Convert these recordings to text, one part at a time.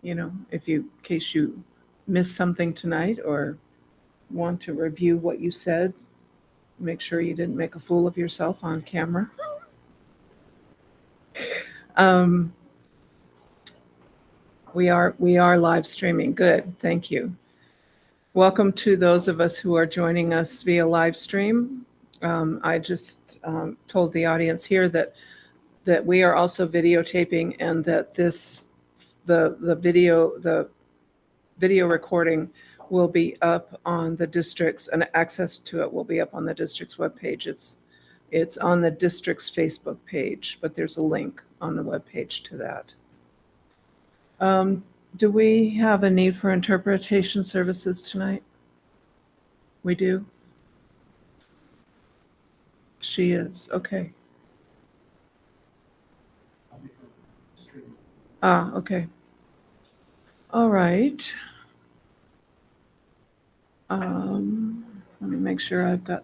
in case you missed something tonight or want to review what you said, make sure you didn't make a fool of yourself on camera. We are live streaming. Good, thank you. Welcome to those of us who are joining us via live stream. I just told the audience here that we are also videotaping, and that the video recording will be up on the district's, and access to it will be up on the district's webpage. It's on the district's Facebook page, but there's a link on the webpage to that. Do we have a need for interpretation services tonight? We do? She is, okay. Okay. All right. Let me make sure I've got.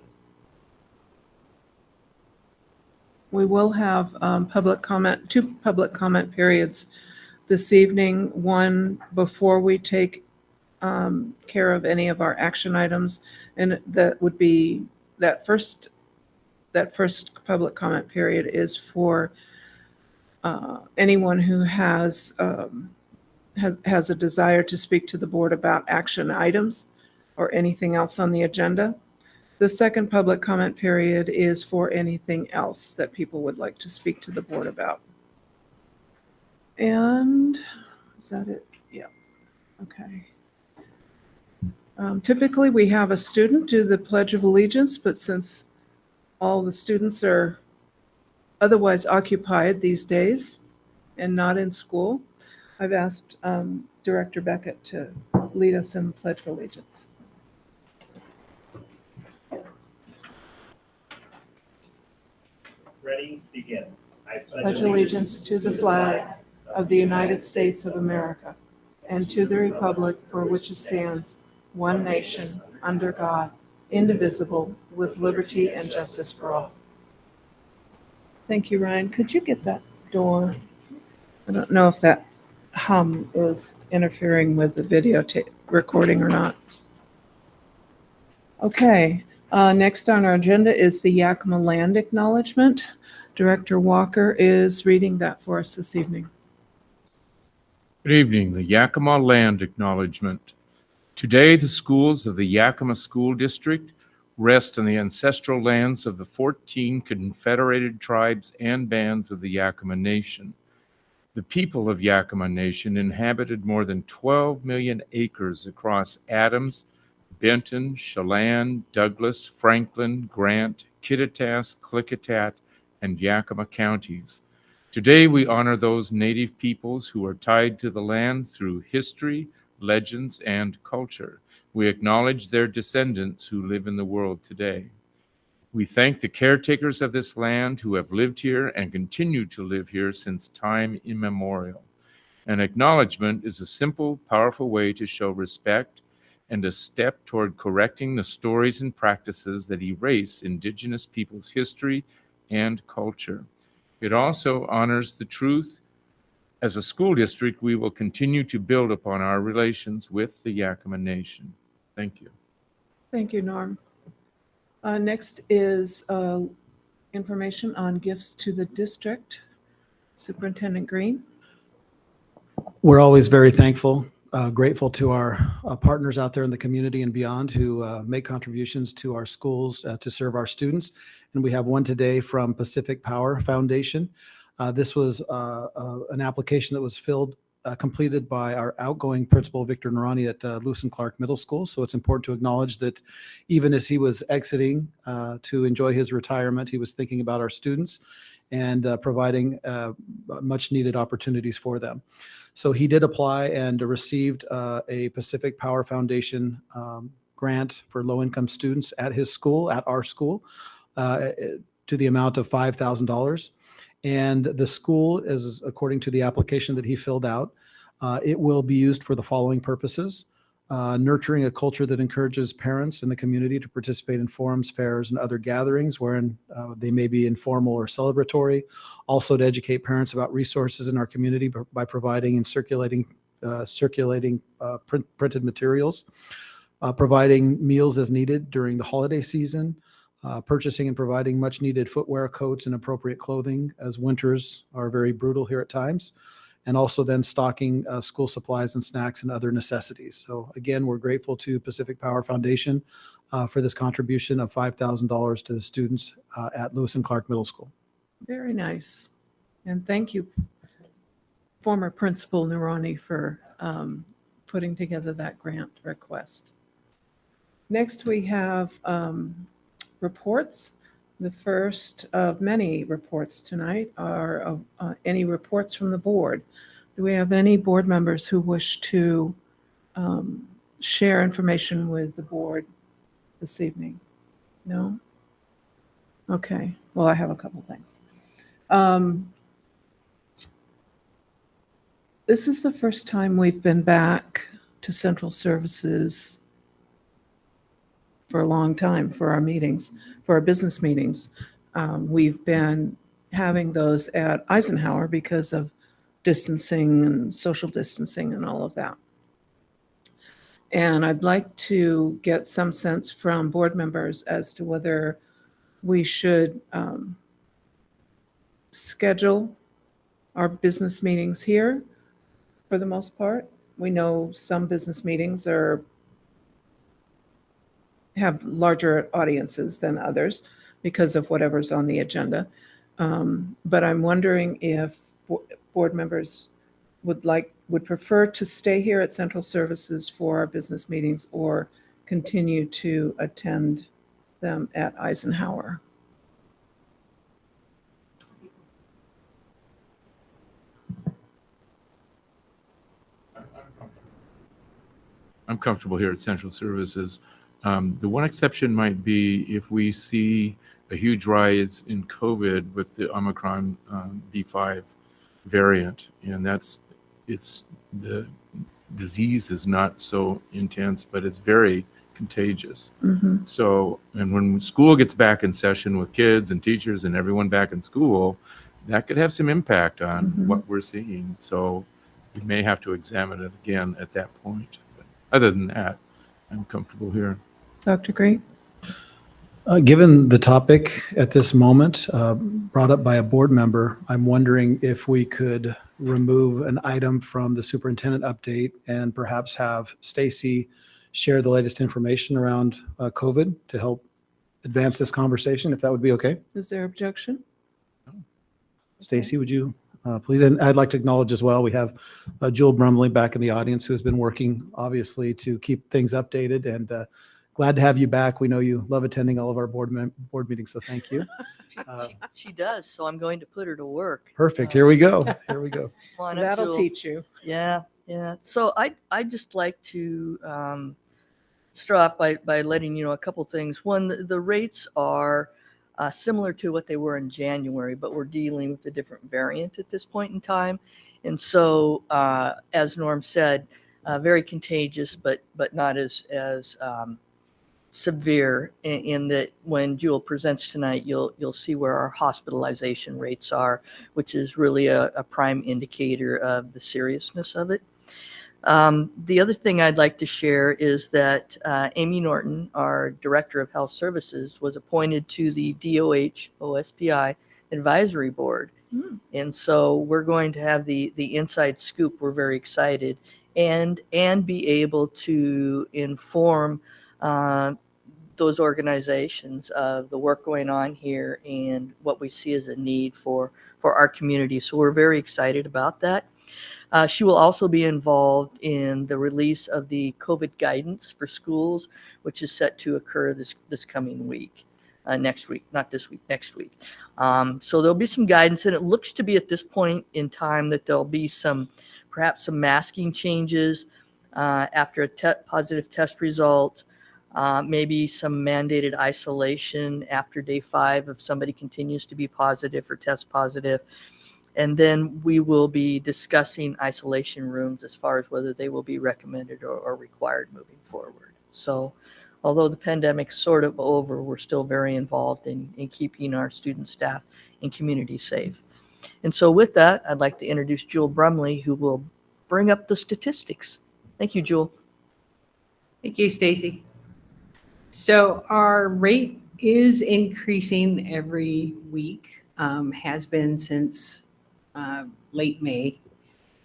We will have two public comment periods this evening. One before we take care of any of our action items, and that would be that first public comment period is for anyone who has a desire to speak to the board about action items or anything else on the agenda. The second public comment period is for anything else that people would like to speak to the board about. And is that it? Yeah. Okay. Typically, we have a student do the Pledge of Allegiance, but since all the students are otherwise occupied these days and not in school, I've asked Director Beckett to lead us in the Pledge of Allegiance. Ready, begin. I pledge allegiance to the flag of the United States of America and to the republic for which it stands, one nation, under God, indivisible, with liberty and justice for all. Thank you, Ryan. Could you get that door? I don't know if that hum is interfering with the video recording or not. Okay. Next on our agenda is the Yakima land acknowledgement. Director Walker is reading that for us this evening. Good evening. The Yakima land acknowledgement. Today, the schools of the Yakima School District rest on the ancestral lands of the 14 confederated tribes and bands of the Yakima Nation. The people of Yakima Nation inhabited more than 12 million acres across Adams, Benton, Chelan, Douglas, Franklin, Grant, Kittitas, Klickitat, and Yakima counties. Today, we honor those native peoples who are tied to the land through history, legends, and culture. We acknowledge their descendants who live in the world today. We thank the caretakers of this land who have lived here and continue to live here since time immemorial. An acknowledgement is a simple, powerful way to show respect and a step toward correcting the stories and practices that erase Indigenous peoples' history and culture. It also honors the truth. As a school district, we will continue to build upon our relations with the Yakima Nation. Thank you. Thank you, Norm. Next is information on gifts to the district. Superintendent Green. We're always very thankful, grateful to our partners out there in the community and beyond who make contributions to our schools to serve our students. And we have one today from Pacific Power Foundation. This was an application that was completed by our outgoing principal, Victor Narani, at Lewis and Clark Middle School. So it's important to acknowledge that even as he was exiting to enjoy his retirement, he was thinking about our students and providing much needed opportunities for them. So he did apply and received a Pacific Power Foundation grant for low-income students at his school, at our school, to the amount of $5,000. And the school is, according to the application that he filled out, it will be used for the following purposes: nurturing a culture that encourages parents in the community to participate in forums, fairs, and other gatherings wherein they may be informal or celebratory. Also to educate parents about resources in our community by providing and circulating circulating printed materials, providing meals as needed during the holiday season, purchasing and providing much needed footwear, coats, and appropriate clothing as winters are very brutal here at times, and also then stocking school supplies and snacks and other necessities. So again, we're grateful to Pacific Power Foundation for this contribution of $5,000 to the students at Lewis and Clark Middle School. Very nice. And thank you, former Principal Nerani, for putting together that grant request. Next, we have reports. The first of many reports tonight are any reports from the board. Do we have any board members who wish to share information with the board this evening? No? Okay. Well, I have a couple things. This is the first time we've been back to central services for a long time for our meetings, for our business meetings. We've been having those at Eisenhower because of distancing and social distancing and all of that. And I'd like to get some sense from board members as to whether we should schedule our business meetings here for the most part. We know some business meetings have larger audiences than others because of whatever's on the agenda. But I'm wondering if board members would prefer to stay here at Central Services for our business meetings or continue to attend them at Eisenhower. I'm comfortable here at Central Services. The one exception might be if we see a huge rise in COVID with the Omicron B5 variant, and the disease is not so intense, but it's very contagious. Mm-hmm. So, and when school gets back in session with kids and teachers and everyone back in school, that could have some impact on what we're seeing. So we may have to examine it again at that point. But other than that, I'm comfortable here. Dr. Green? Given the topic at this moment brought up by a board member, I'm wondering if we could remove an item from the superintendent update and perhaps have Stacy share the latest information around COVID to help advance this conversation, if that would be okay. Is there objection? Stacy, would you please? And I'd like to acknowledge as well, we have Jewel Brumley back in the audience who has been working obviously to keep things updated, and glad to have you back. We know you love attending all of our board meetings, so thank you. She does, so I'm going to put her to work. Perfect. Here we go. Here we go. Come on up, That'll Jewel. teach you. Yeah. So I'd just like to start off by letting you know a couple things. One, the rates are similar to what they were in January, but we're dealing with a different variant at this point in time. And so, as Norm said, very contagious, but not as severe in that when Jewel presents tonight, you'll see where our hospitalization rates are, which is really a prime indicator of the seriousness of it. The other thing I'd like to share is that Amy Norton, our Director of Health Services, was appointed to the DOH OSPI Advisory Board. And so we're going to have the inside scoop. We're very excited and be able to inform those organizations of the work going on here and what we see as a need for our community. So we're very excited about that. She will also be involved in the release of the COVID guidance for schools, which is set to occur this coming week, next week, not this week, next week. So there'll be some guidance, and it looks to be at this point in time that there'll be perhaps some masking changes after a positive test result, maybe some mandated isolation after day 5 if somebody continues to be positive or test positive. And then we will be discussing isolation rooms as far as whether they will be recommended or required moving forward. So although the pandemic's sort of over, we're still very involved in keeping our student, staff, and community safe. And so with that, I'd like to introduce Jewel Brumley, who will bring up the statistics. Thank you, Jewel. Thank you, Stacy. So our rate is increasing every week, has been since late May.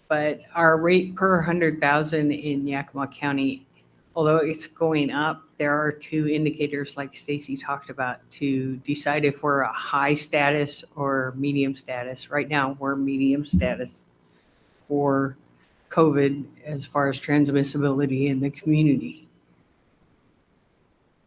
But our rate per 100,000 in Yakima County, although it's going up, there are two indicators like Stacy talked about to decide if we're a high status or medium status. Right now, we're medium status for COVID as far as transmissibility in the community.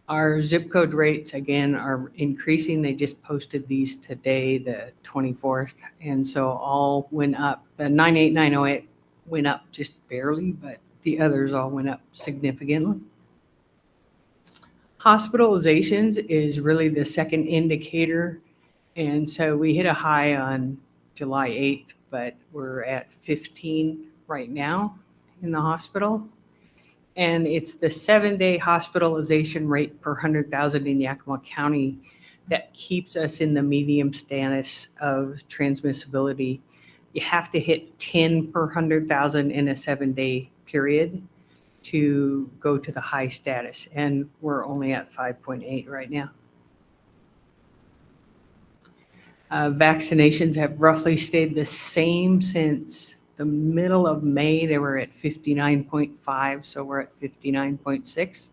Our zip code rates, again, are increasing. They just posted these today, the 24th. And so all went up. The 98908 went up just barely, but the others all went up significantly. Hospitalizations is really the second indicator. And so we hit a high on July 8th, but we're at 15 right now in the hospital. And it's the 7-day hospitalization rate per 100,000 in Yakima County that keeps us in the medium status of transmissibility. You have to hit 10 per 100,000 in a 7-day period to go to the high status. And we're only at 5.8 right now. Vaccinations have roughly stayed the same since the middle of May. They were at 59.5, so we're at 59.6.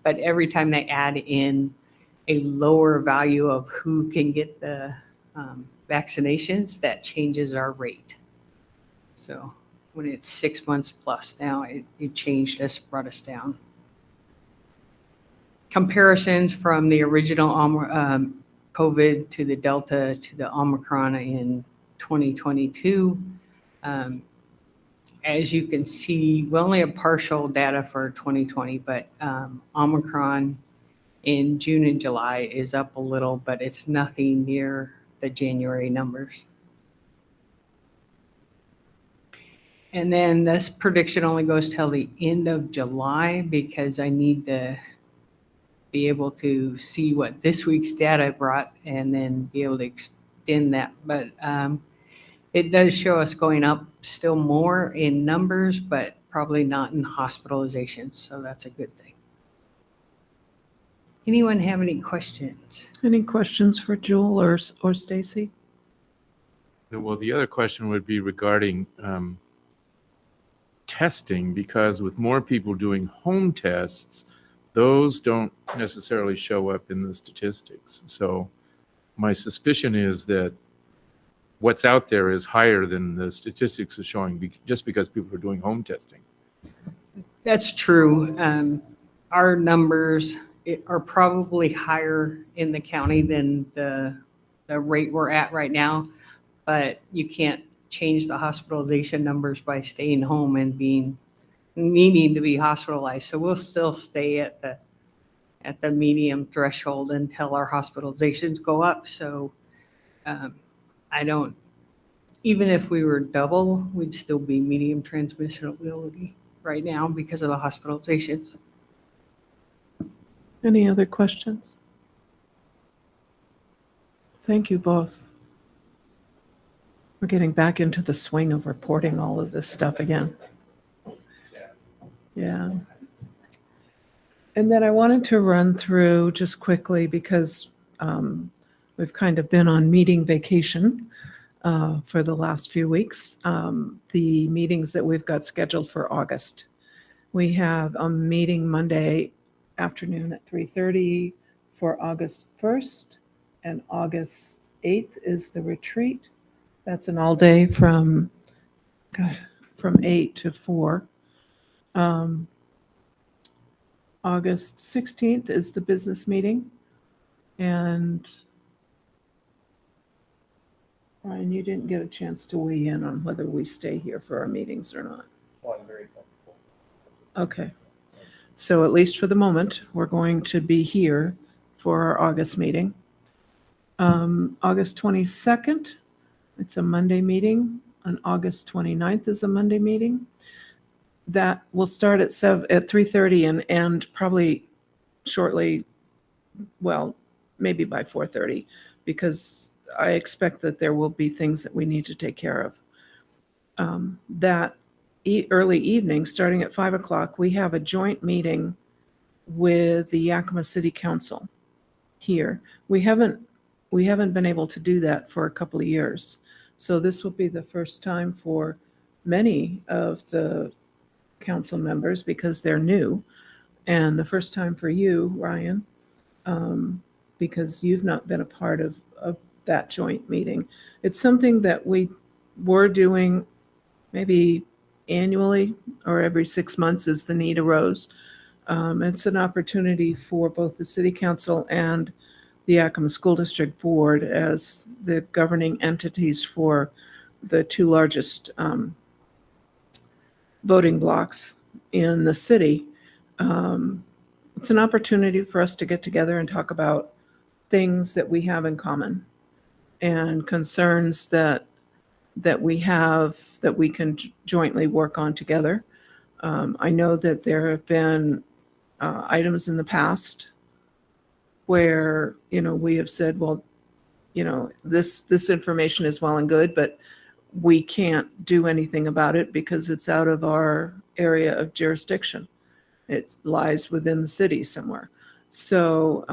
But every time they add in a lower value of who can get the vaccinations, that changes our rate. So when it's 6 months plus now, it changed us, brought us down. Comparisons from the original COVID to the Delta to the Omicron in 2022. As you can see, we only have partial data for 2020, but Omicron in June and July is up a little, but it's nothing near the January numbers. And then this prediction only goes till the end of July because I need to be able to see what this week's data brought and then be able to extend that. But it does show us going up still more in numbers, but probably not in hospitalizations. So that's a good thing. Anyone have any questions? Any questions for Jewel or Stacy? Well, the other question would be regarding testing, because with more people doing home tests, those don't necessarily show up in the statistics. So my suspicion is that what's out there is higher than the statistics are showing just because people are doing home testing. That's true. Our numbers are probably higher in the county than the rate we're at right now, but you can't change the hospitalization numbers by staying home and needing to be hospitalized. So we'll still stay at the medium threshold until our hospitalizations go up. So even if we were double, we'd still be medium transmissibility right now because of the hospitalizations. Any other questions? Thank you both. We're getting back into the swing of reporting all of this stuff again. Yeah. And then I wanted to run through just quickly because we've kind of been on meeting vacation for the last few weeks. The meetings that we've got scheduled for August. We have a meeting Monday afternoon at 3:30 for August 1st, and August 8th is the retreat. That's an all day from 8 to 4. August 16th is the business meeting. And Ryan, you didn't get a chance to weigh in on whether we stay here for our meetings or not. Well, I'm very comfortable. Okay. So at least for the moment, we're going to be here for our August meeting. August 22nd, it's a Monday meeting. On August 29th is a Monday meeting. That will start at 3:30 and probably shortly, well, maybe by 4:30, because I expect that there will be things that we need to take care of. That early evening, starting at 5 o'clock, we have a joint meeting with the Yakima City Council here. We haven't been able to do that for a couple of years. So this will be the first time for many of the council members because they're new. And the first time for you, Ryan, because you've not been a part of that joint meeting. It's something that we were doing maybe annually or every 6 months as the need arose. It's an opportunity for both the City Council and the Yakima School District Board as the governing entities for the two largest voting blocks in the city. It's an opportunity for us to get together and talk about things that we have in common and concerns that we have that we can jointly work on together. I know that there have been items in the past where, we have said, well, this information is well and good, but we can't do anything about it because it's out of our area of jurisdiction. It lies within the city somewhere. So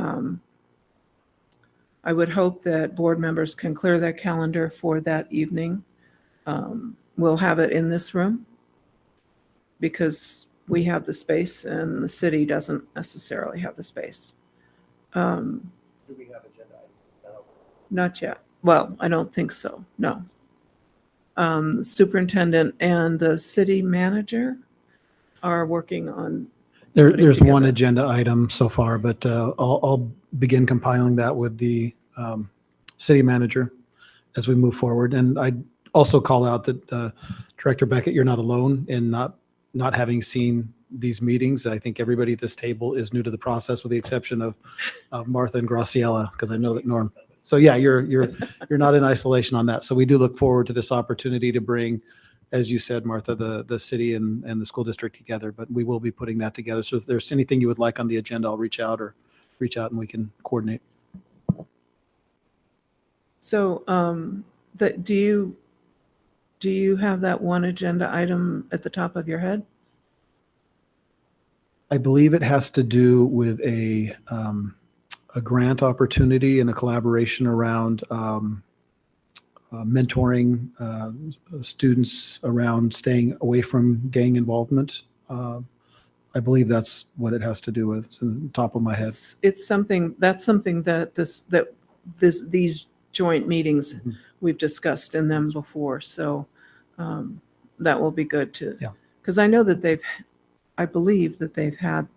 I would hope that board members can clear their calendar for that evening. We'll have it in this room because we have the space and the city doesn't necessarily have the space. Do we have agenda items? Not yet. Well, I don't think so, no. Superintendent and the city manager are working on. There's one together. agenda item so far, but I'll begin compiling that with the city manager as we move forward. And I also call out that Director Beckett, you're not alone in not having seen these meetings. I think everybody at this table is new to the process with the exception of Martha and Graciela, because I know that Norm. So yeah, you're not in isolation on that. So we do look forward to this opportunity to bring, as you said, Martha, the city and the school district together, but we will be putting that together. So if there's anything you would like on the agenda, I'll reach out and we can coordinate. So do you have that one agenda item at the top of your head? I believe it has to do with a grant opportunity and a collaboration around mentoring students around staying away from gang involvement. I believe that's what it has to do with. It's on the top of my head. It's something that these joint meetings we've discussed in them before. So that will be good to, because I know that I believe that they've had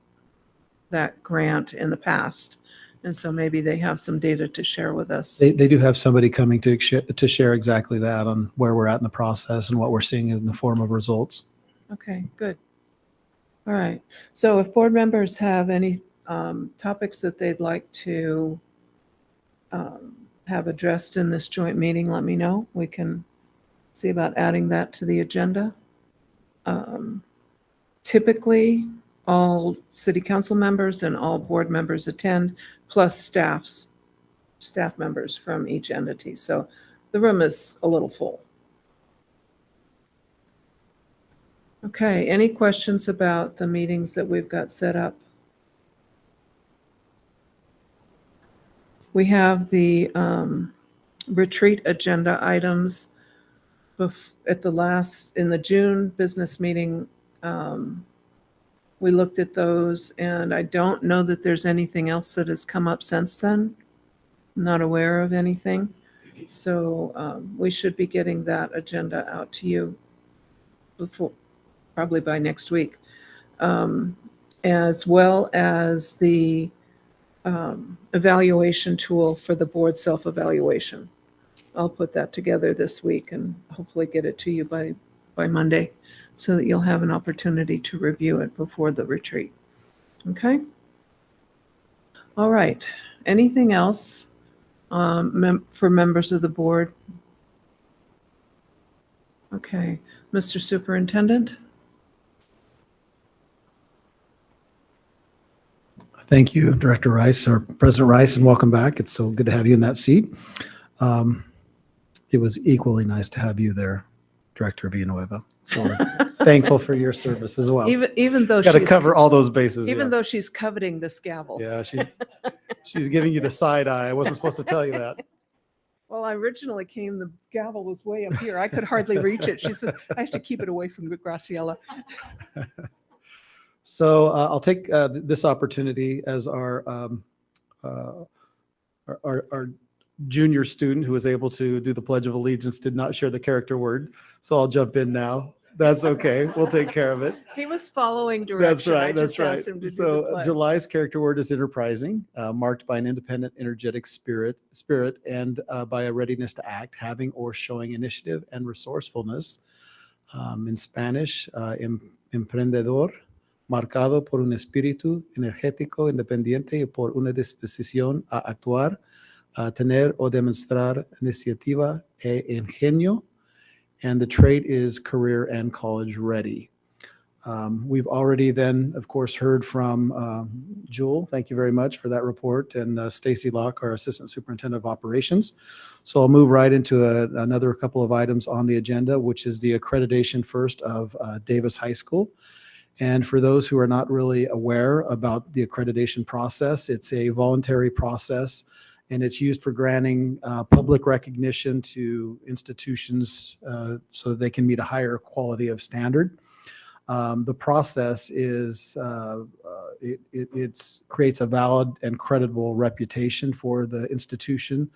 that grant in the past. And so maybe they have some data to share with us. They do have somebody coming to share exactly that on where we're at in the process and what we're seeing in the form of results. Okay, good. All right. So if board members have any topics that they'd like to have addressed in this joint meeting, let me know. We can see about adding that to the agenda. Typically, all city council members and all board members attend, plus staff members from each entity. So the room is a little full. Okay, any questions about the meetings that we've got set up? We have the retreat agenda items in the June business meeting. We looked at those, and I don't know that there's anything else that has come up since then. I'm not aware of anything. So we should be getting that agenda out to you before, probably by next week, as well as the evaluation tool for the board self-evaluation. I'll put that together this week and hopefully get it to you by Monday, so that you'll have an opportunity to review it before the retreat. Okay? All right. Anything else for members of the board? Okay. Mr. Superintendent? Thank you, Director Rice, or President Rice, and welcome back. It's so good to have you in that seat. It was equally nice to have you there Director Villanueva. So we're thankful for your service as well. Even though Got to she's cover all those bases. even yeah. though she's coveting this gavel. Yeah, she's giving you the side eye. I wasn't supposed to tell you that. Well, I originally came, the gavel was way up here. I could hardly reach it. She says, I have to keep it away from Graciela. So I'll take this opportunity as our junior student who was able to do the Pledge of Allegiance did not share the character word. So I'll jump in now. That's okay. We'll take care of it. He was following direction. That's right. I just That's right. asked him to do the So pledge. July's character word is enterprising, marked by an independent, energetic spirit, and by a readiness to act, having or showing initiative and resourcefulness. In Spanish, emprendedor, marcado por un espíritu energético, independiente y por una disposición a actuar, a tener o demostrar iniciativa e ingenio. And the trait is career and college ready. We've already then, of course, heard from Jewel. Thank you very much for that report. And Stacy Locke, our Assistant Superintendent of Operations. So I'll move right into another couple of items on the agenda, which is the accreditation first of Davis High School. And for those who are not really aware about the accreditation process, it's a voluntary process, and it's used for granting public recognition to institutions so that they can meet a higher quality of standard. The process is it creates a valid and credible reputation for the institution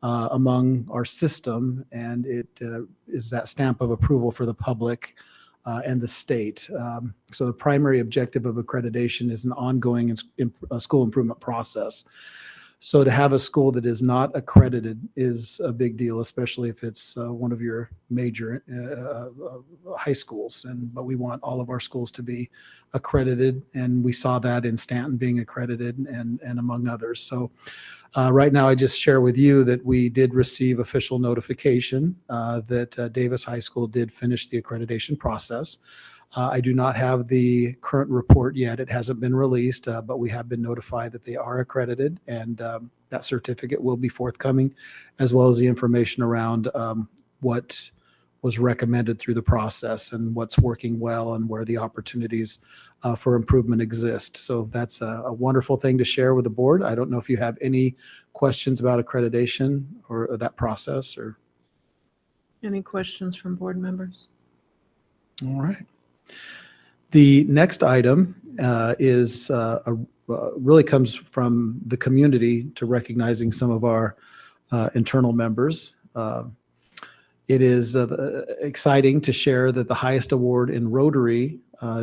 among our system, and it is that stamp of approval for the public and the state. So the primary objective of accreditation is an ongoing school improvement process. So to have a school that is not accredited is a big deal, especially if it's one of your major high schools. But we want all of our schools to be accredited, and we saw that in Stanton being accredited and among others. So right now, I just share with you that we did receive official notification that Davis High School did finish the accreditation process. I do not have the current report yet. It hasn't been released, but we have been notified that they are accredited, and that certificate will be forthcoming, as well as the information around what was recommended through the process and what's working well and where the opportunities for improvement exist. So that's a wonderful thing to share with the board. I don't know if you have any questions about accreditation or that process or. Any questions from board members? All right. The next item is really comes from the community to recognizing some of our internal members. It is exciting to share that the highest award in Rotary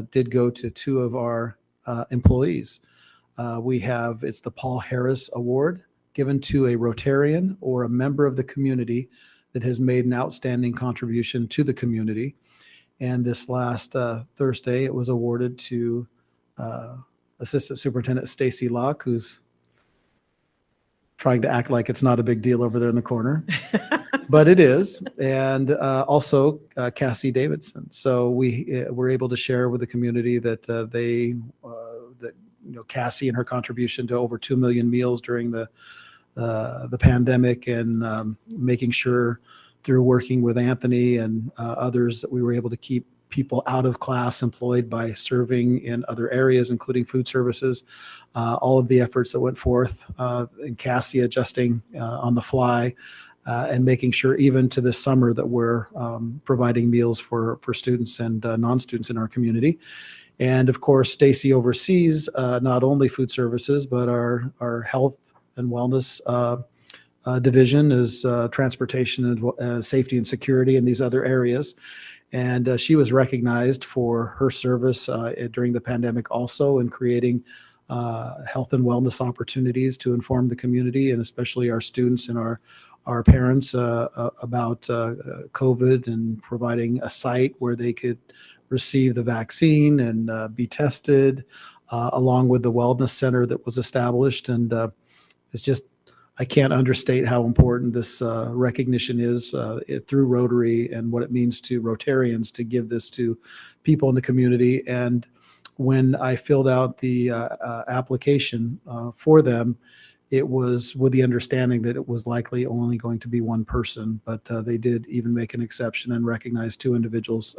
did go to two of our employees. It's the Paul Harris Award, given to a Rotarian or a member of the community that has made an outstanding contribution to the community. And this last Thursday, it was awarded to Assistant Superintendent Stacy Locke, who's trying to act like it's not a big deal over there in the corner, but it is. And also Cassie Davidson. So we were able to share with the community that Cassie and her contribution to over 2 million meals during the pandemic, and making sure through working with Anthony and others that we were able to keep people out of class employed by serving in other areas, including food services. All of the efforts that went forth, and Cassie adjusting on the fly, and making sure even to this summer that we're providing meals for students and non-students in our community. And of course, Stacy oversees not only food services, but our health and wellness division is transportation and safety and security in these other areas. And she was recognized for her service during the pandemic also in creating health and wellness opportunities to inform the community, and especially our students and our parents about COVID, and providing a site where they could receive the vaccine and be tested, along with the wellness center that was established. And it's just, I can't understate how important this recognition is through Rotary, and what it means to Rotarians to give this to people in the community. And when I filled out the application for them, It was with the understanding that it was likely only going to be one person, but they did even make an exception and recognize two individuals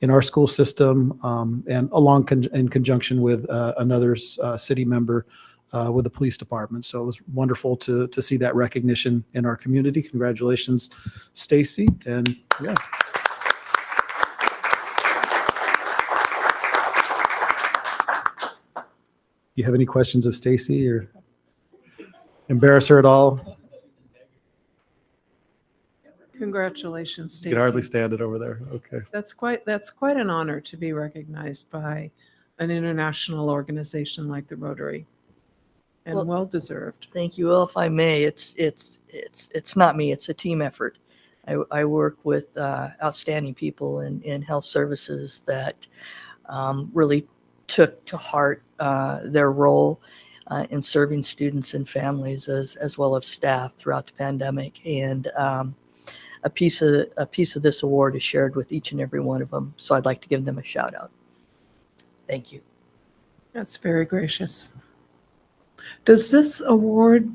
in our school system, and in conjunction with another city member with the police department. So it was wonderful to see that recognition in our community. Congratulations, Stacy. And yeah. Do you have any questions of Stacy or embarrass her at all? Congratulations, You can hardly Stacy. stand it over there. Okay. That's quite an honor to be recognized by an international organization like the Rotary, and Well- well deserved. Thank you. Well, if I may, it's not me. It's a team effort. I work with outstanding people in health services that really took to heart their role in serving students and families as well as staff throughout the pandemic. And a piece of this award is shared with each and every one of them. So I'd like to give them a shout out. Thank you. That's very gracious. Does this award,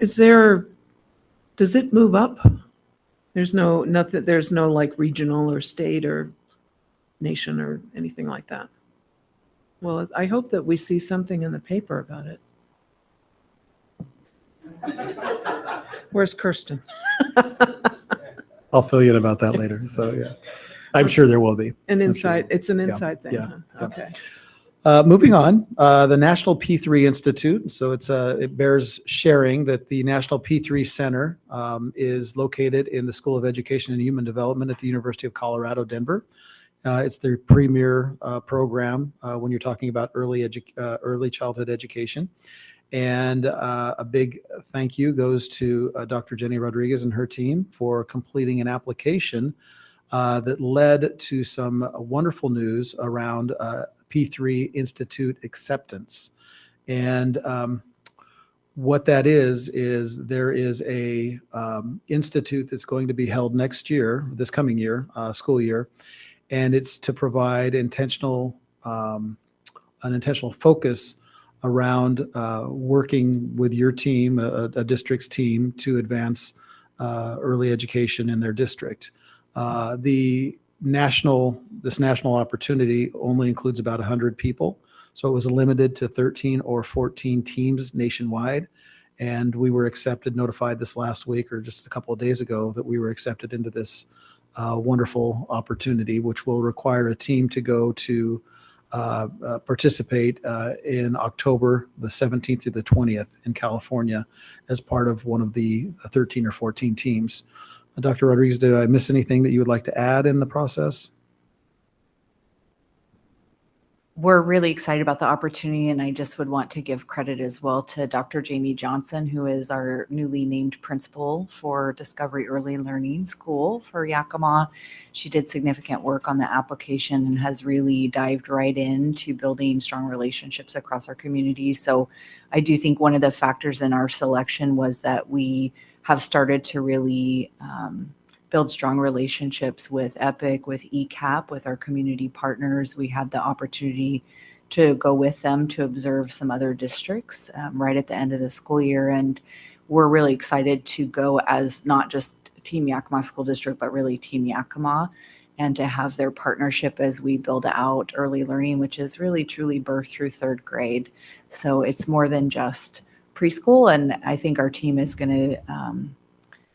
does it move up? There's no like regional or state or nation or anything like that. Well, I hope that we see something in the paper about it. Where's Kirsten? I'll fill you in about that later. So yeah, I'm sure there will be. It's an Yeah, inside thing, yeah, huh? yeah. Okay. Moving on, the National P3 Institute. So it bears sharing that the National P3 Center is located in the School of Education and Human Development at the University of Colorado, Denver. It's the premier program when you're talking about early childhood education. And a big thank you goes to Dr. Jenny Rodriguez and her team for completing an application that led to some wonderful news around P3 Institute acceptance. And what that is there is a institute that's going to be held this coming year, school year, and it's to provide an intentional focus around working with your team, a district's team, to advance early education in their district. This national opportunity only includes about 100 people, so it was limited to 13 or 14 teams nationwide. And we were notified this last week or just a couple of days ago that we were accepted into this wonderful opportunity, which will require a team to go to participate in October the 17th through the 20th in California as part of one of the 13 or 14 teams. Dr. Rodriguez, did I miss anything that you would like to add in the process? We're really excited about the opportunity, and I just would want to give credit as well to Dr. Jamie Johnson, who is our newly named principal for Discovery Early Learning School for Yakima. She did significant work on the application and has really dived right into building strong relationships across our community. So I do think one of the factors in our selection was that we have started to really build strong relationships with EPIC, with ECAP, with our community partners. We had the opportunity to go with them to observe some other districts right at the end of the school year. And we're really excited to go as not just Team Yakima School District, but really Team Yakima, and to have their partnership as we build out early learning, which is really truly birth through third grade. So it's more than just preschool. And I think our team is going to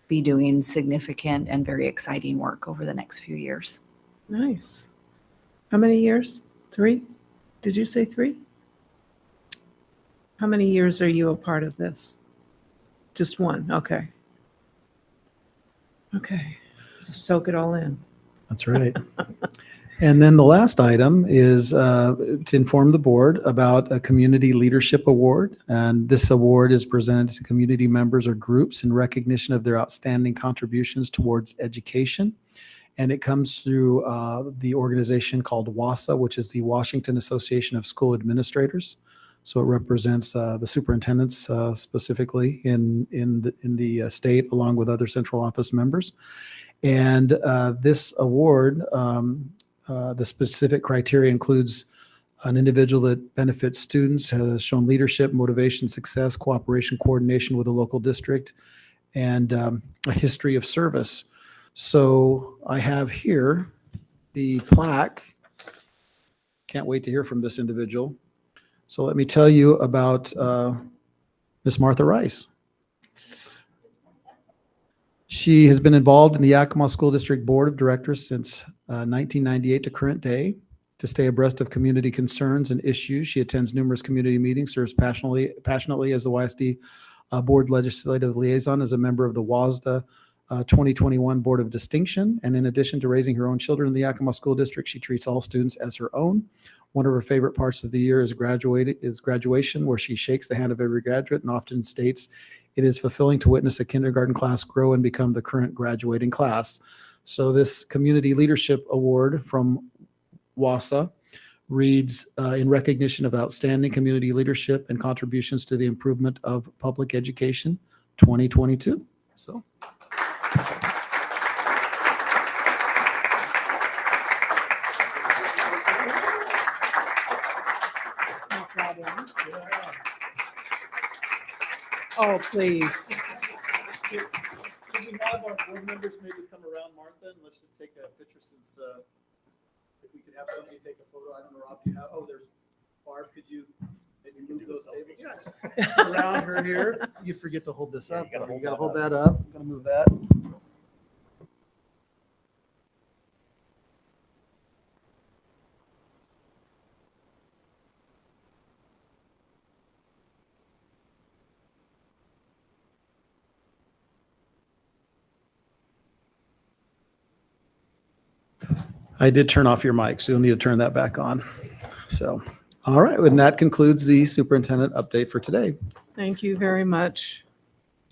be doing significant and very exciting work over the next few years. Nice. How many years? 3? Did you say 3? How many years are you a part of this? Just 1. Okay. Okay. Just soak it all in. That's right. And then the last item is to inform the board about a Community Leadership Award. And this award is presented to community members or groups in recognition of their outstanding contributions towards education. And it comes through the organization called WASA, which is the Washington Association of School Administrators. So it represents the superintendents specifically in the state, along with other central office members. And this award, the specific criteria includes an individual that benefits students, has shown leadership, motivation, success, cooperation, coordination with the local district, and a history of service. So I have here the plaque. Can't wait to hear from this individual. So let me tell you about Miss Martha Rice. She has been involved in the Yakima School District Board of Directors since 1998 to current day. To stay abreast of community concerns and issues, she attends numerous community meetings, serves passionately as the YSD Board Legislative Liaison, as a member of the WSDA 2021 Board of Distinction. And in addition to raising her own children in the Yakima School District, she treats all students as her own. One of her favorite parts of the year is graduation, where she shakes the hand of every graduate and often states, "It is fulfilling to witness a kindergarten class grow and become the current graduating class." So this Community Leadership Award from WASA reads, in recognition of outstanding community leadership and contributions to the improvement of public education 2022. So. Oh, please. Could we have our board members maybe come around, Martha, and let's just take a picture since, if we could have somebody take a photo. I don't know, Rob, do you have, oh, there's Barb, could you maybe move those tables? Yeah, just around her here. You forget to hold this up. You gotta hold that up. I'm gonna move that. I did turn off your mic, so you'll need to turn that back on. So, all right, and that concludes the superintendent update for today. Thank you very much.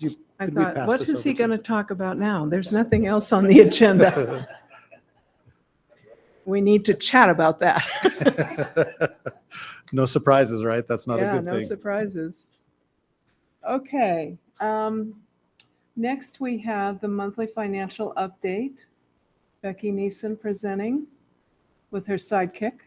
I Could we thought, pass what this is he over to- going to talk about now? There's nothing else on the agenda. We need to chat about that. No surprises, right? That's not a Yeah, good no thing. surprises. Okay. Next, we have the monthly financial update. Becky Neeson presenting with her sidekick.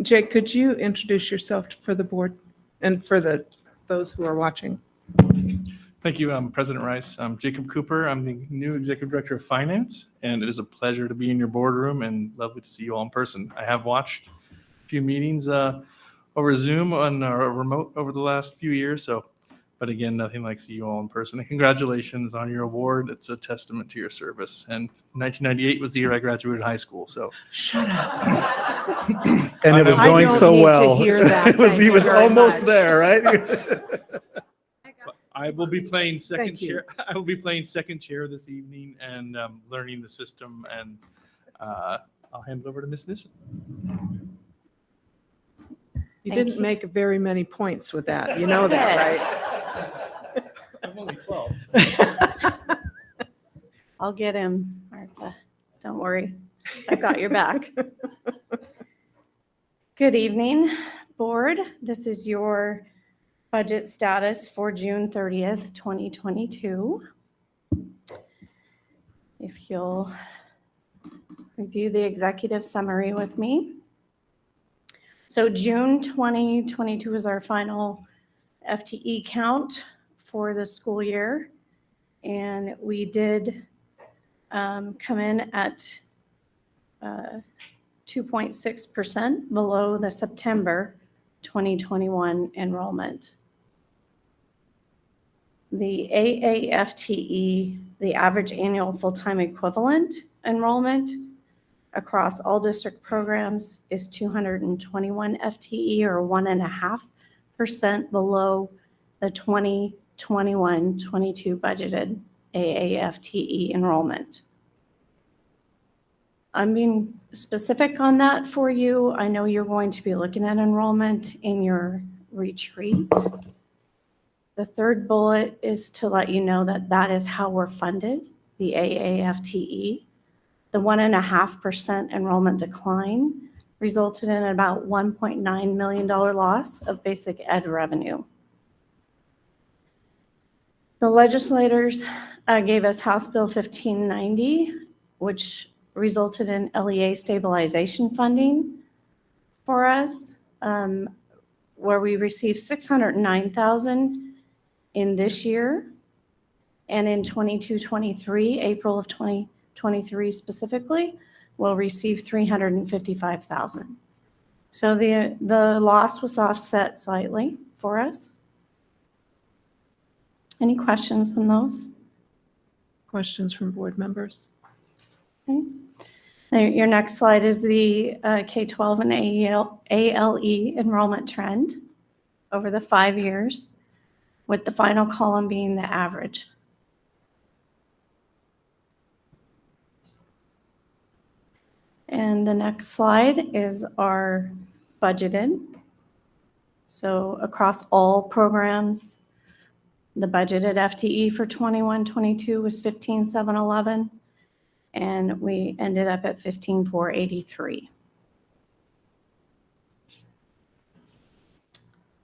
Jake, could you introduce yourself for the board and for those who are watching? Thank you, President Rice. I'm Jacob Cooper. I'm the new Executive Director of Finance, and it is a pleasure to be in your boardroom and lovely to see you all in person. I have watched a few meetings over Zoom on remote over the last few years, but again, nothing like seeing you all in person. And congratulations on your award. It's a testament to your service. And 1998 was the year I graduated high school, so. Shut up. And it was I going don't so need to well. hear that. He Thank you was very almost much. there, right? I will be playing second Thank you. chair. I will be playing second chair this evening and learning the system. And I'll hand it over to Ms. Nissen. You Thank didn't you. make very many points with that. You know that, right? I'm only 12. I'll get him, Martha. Don't worry. I've got your back. Good evening, board. This is your budget status for June 30th, 2022. If you'll review the executive summary with me. So June 2022 is our final FTE count for the school year. And we did come in at 2.6% below the September 2021 enrollment. The AAFTE, the average annual full-time equivalent enrollment across all district programs, is 221 FTE, or 1.5% below the 2021-22 budgeted AAFTE enrollment. I'm being specific on that for you. I know you're going to be looking at enrollment in your retreat. The third bullet is to let you know that that is how we're funded, the AAFTE. The 1.5% enrollment decline resulted in about $1.9 million loss of basic ed revenue. The legislators gave us House Bill 1590, which resulted in LEA stabilization funding for us, where we received $609,000 in this year. And in 22-23, April of 2023 specifically, we'll receive $355,000. So the loss was offset slightly for us. Any questions on those? Questions from board members? Okay. Now, your next slide is the K-12 and ALE enrollment trend over the 5 years, with the final column being the average. And the next slide is our budgeted. So across all programs, the budgeted FTE for 21-22 was 15,711, and we ended up at 15,483.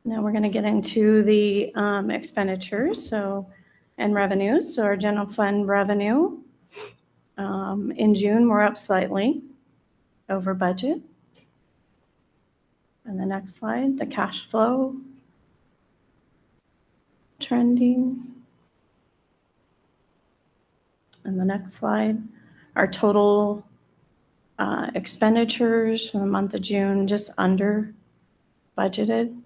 Now we're going to get into the expenditures and revenues. So our general fund revenue in June, we're up slightly over budget. And the next slide, the cash flow trending. And the next slide, our total expenditures for the month of June, just under budgeted.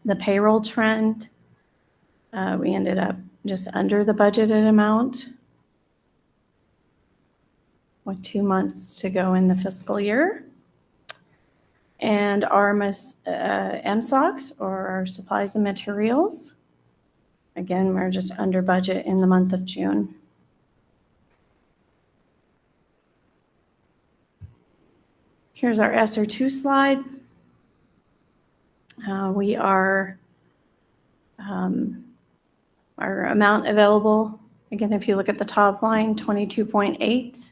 The payroll trend, we ended up just under the budgeted amount with 2 months to go in the fiscal year. And our MSOCs, or our supplies and materials, again, we're just under budget in the month of June. Here's our SR2 slide. We are, our amount available, again, if you look at the top line, 22.8.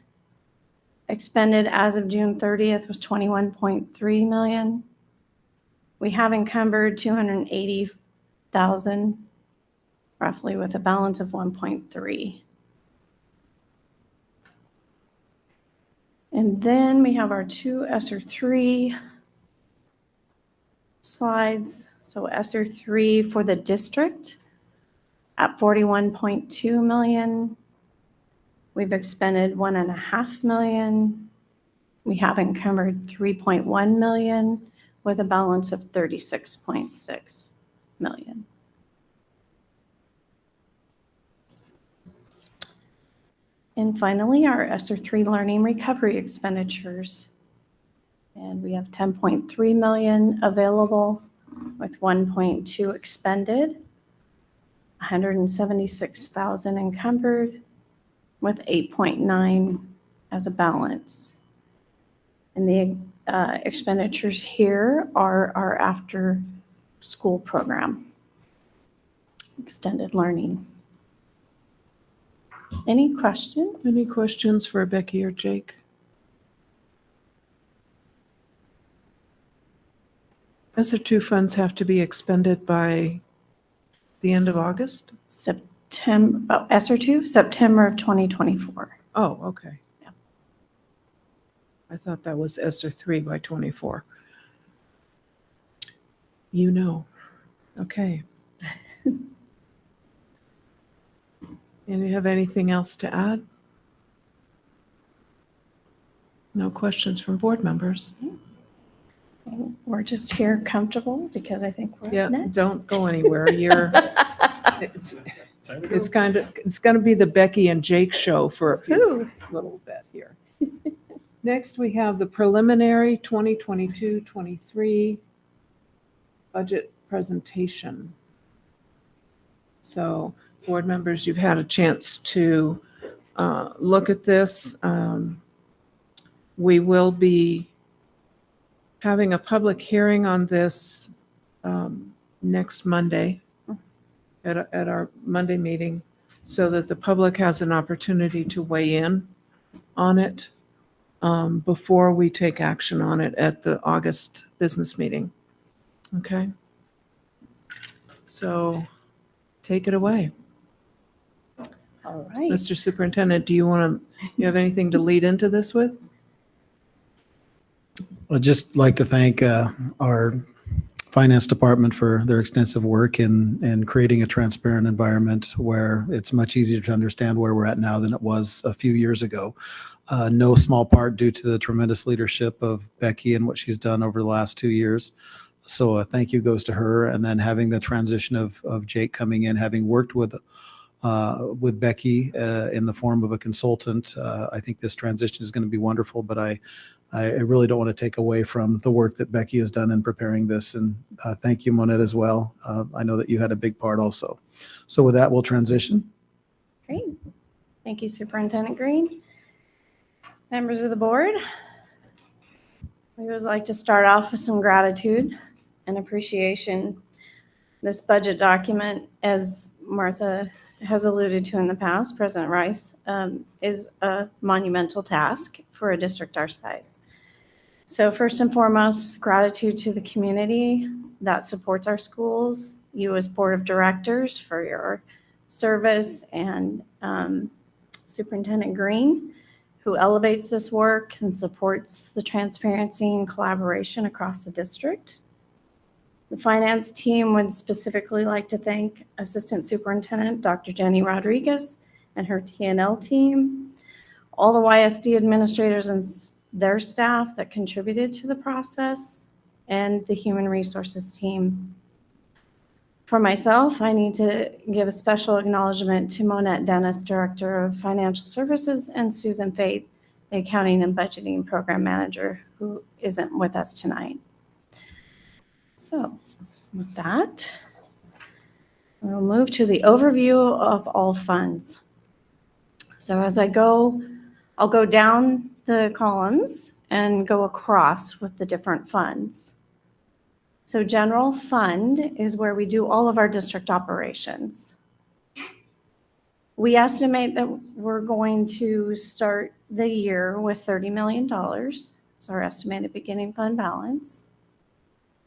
Expended as of June 30th was 21.3 million. We have encumbered 280,000, roughly, with a balance of 1.3. And then we have our 2 SR3 slides. So SR3 for the district at 41.2 million. We've expended 1.5 million. We have encumbered 3.1 million with a balance of 36.6 million. And finally, our SR3 learning recovery expenditures. And we have 10.3 million available with 1.2 expended, 176,000 encumbered, with 8.9 as a balance. And the expenditures here are our after school program, extended learning. Any questions? Any questions for Becky or Jake? SR2 funds have to be expended by the end of August? September, SR2, September of 2024. Oh, okay. Yeah. I thought that was SR3 by 24. You know. Okay. And you have anything else to add? No questions from board members? We're just here comfortable because I think we're Yeah, next. don't go anywhere. It's going to be the Becky and Jake show for a few little bit here. Next, we have the preliminary 2022-23 budget presentation. So, board members, you've had a chance to look at this. We will be having a public hearing on this next Monday at our Monday meeting, so that the public has an opportunity to weigh in on it before we take action on it at the August business meeting. Okay? So take it away. All right. Mr. Superintendent, you have anything to lead into this with? I'd just like to thank our finance department for their extensive work in creating a transparent environment where it's much easier to understand where we're at now than it was a few years ago. No small part due to the tremendous leadership of Becky and what she's done over the last 2 years. So a thank you goes to her. And then having the transition of Jake coming in, having worked with Becky in the form of a consultant, I think this transition is going to be wonderful. But I really don't want to take away from the work that Becky has done in preparing this. And thank you, Monette, as well. I know that you had a big part also. So with that, we'll transition. Great. Thank you, Superintendent Green. Members of the board, we would like to start off with some gratitude and appreciation. This budget document, as Martha has alluded to in the past, President Rice, is a monumental task for a district our size. So first and foremost, gratitude to the community that supports our schools, you as board of directors for your service, and Superintendent Green, who elevates this work and supports the transparency and collaboration across the district. The finance team would specifically like to thank Assistant Superintendent Dr. Jenny Rodriguez and her T&L team, all the YSD administrators and their staff that contributed to the process, and the Human Resources team. For myself, I need to give a special acknowledgement to Monette Dennis, Director of Financial Services, and Susan Fate, the Accounting and Budgeting Program Manager, who isn't with us tonight. So with that, we'll move to the overview of all funds. So as I'll go down the columns and go across with the different funds. So general fund is where we do all of our district operations. We estimate that we're going to start the year with $30 million. It's our estimated beginning fund balance.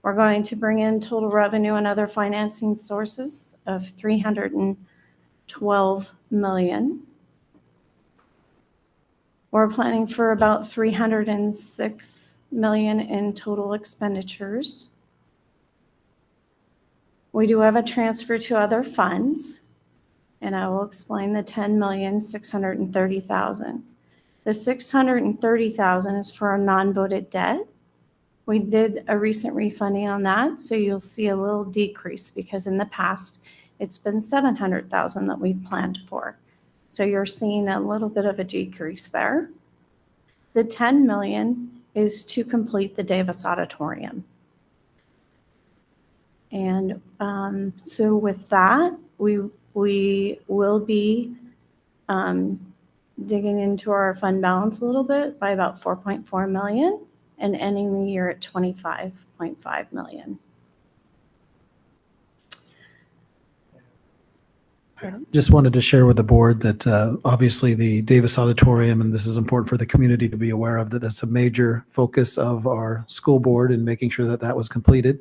We're going to bring in total revenue and other financing sources of $312 million. We're planning for about $306 million in total expenditures. We do have a transfer to other funds, and I will explain the $10,630,000. The $630,000 is for our non-voted debt. We did a recent refunding on that, so you'll see a little decrease because in the past it's been $700,000 that we planned for. So you're seeing a little bit of a decrease there. The $10 million is to complete the Davis Auditorium. And so with that, we will be digging into our fund balance a little bit by about $4.4 million and ending the year at $25.5 million. Just wanted to share with the board that obviously the Davis Auditorium, and this is important for the community to be aware of, that it's a major focus of our school board in making sure that that was completed.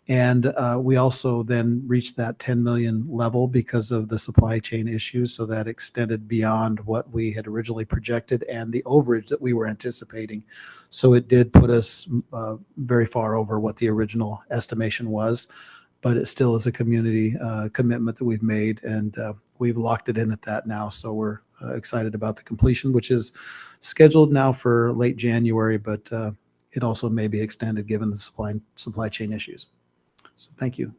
And we also then reached that 10 million level because of the supply chain issues. So that extended beyond what we had originally projected and the overage that we were anticipating. So it did put us very far over what the original estimation was, but it still is a community commitment that we've made, and we've locked it in at that now. So we're excited about the completion, which is scheduled now for late January, but it also may be extended given the supply chain issues. So thank you.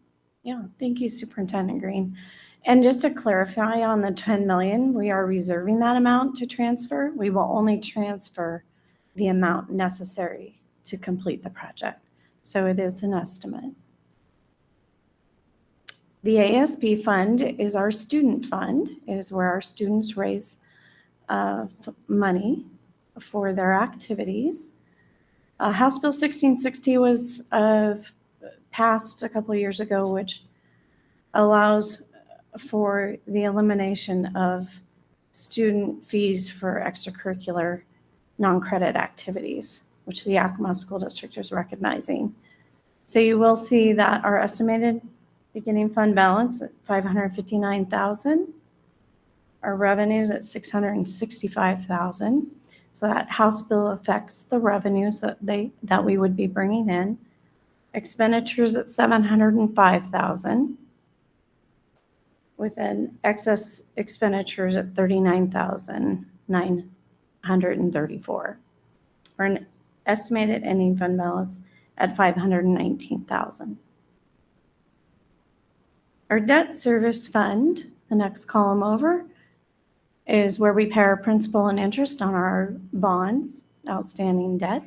Yeah, thank you, Superintendent Green. And just to clarify on the 10 million, we are reserving that amount to transfer. We will only transfer the amount necessary to complete the project. So it is an estimate. The ASP Fund is our student fund. It is where our students raise money for their activities. House Bill 1660 was passed a couple of years ago, which allows for the elimination of student fees for extracurricular non-credit activities, which the Yakima School District is recognizing. So you will see that our estimated Beginning fund balance at 559,000. Our revenues at 665,000. So that House bill affects the revenues that we would be bringing in. Expenditures at 705,000. With an excess expenditures at 39,934. For an estimated ending fund balance at 519,000. Our debt service fund, the next column over, is where we pay our principal and interest on our bonds, outstanding debt.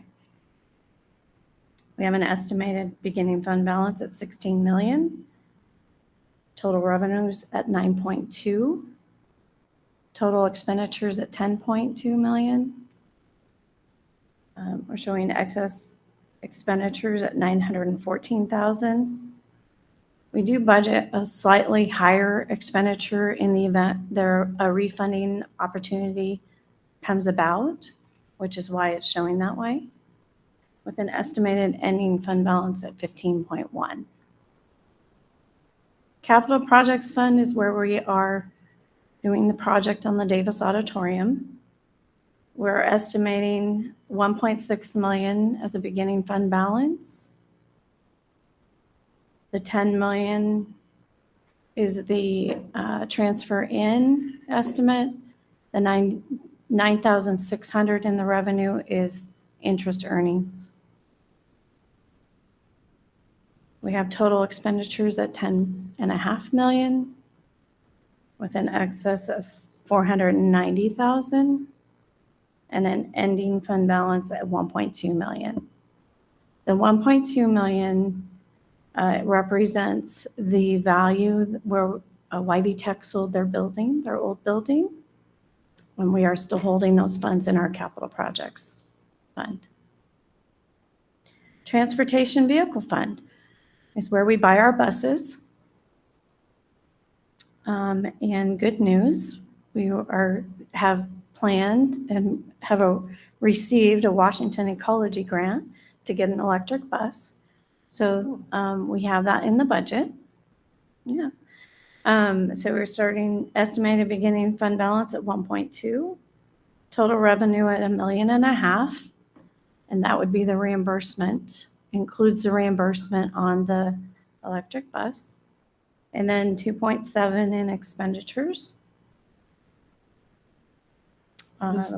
We have an estimated beginning fund balance at 16 million. Total revenues at 9.2. Total expenditures at 10.2 million. We're showing excess expenditures at 914,000. We do budget a slightly higher expenditure in the event a refunding opportunity comes about, which is why it's showing that way, with an estimated ending fund balance at 15.1. Capital Projects Fund is where we are doing the project on the Davis Auditorium. We're estimating 1.6 million as a beginning fund balance. The 10 million is the transfer in estimate. The 9,600 in the revenue is interest earnings. We have total expenditures at 10.5 million with an excess of 490,000 and an ending fund balance at 1.2 million. The 1.2 million represents the value where YB Tech sold their building, their old building, when we are still holding those funds in our capital projects fund. Transportation Vehicle Fund is where we buy our buses. And good news, we have planned and have received a Washington Ecology Grant to get an electric bus. So we have that in the budget. Yeah. So we're starting estimated beginning fund balance at 1.2, total revenue at $1.5 million, and that would be the reimbursement, includes the reimbursement on the electric bus, and then 2.7 in expenditures.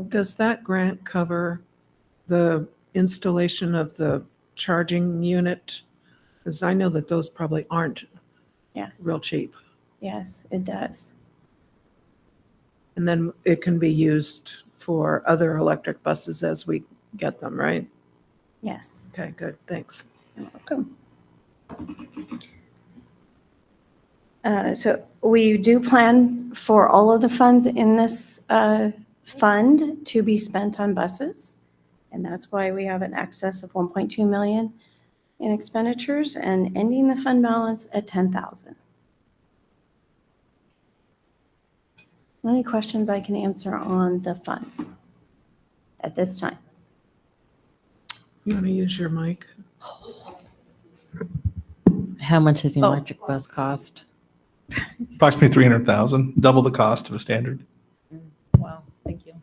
Does that grant cover the installation of the charging unit? Because I know that those probably aren't Yes. real cheap. Yes, it does. And then it can be used for other electric buses as we get them, right? Yes. Okay, good, thanks. You're welcome. So we do plan for all of the funds in this fund to be spent on buses. And that's why we have an excess of 1.2 million in expenditures and ending the fund balance at 10,000. Any questions I can answer on the funds at this time? You want to use your mic? How much does the Oh. electric bus cost? Approximately 300,000, double the cost of a standard. Wow, thank you.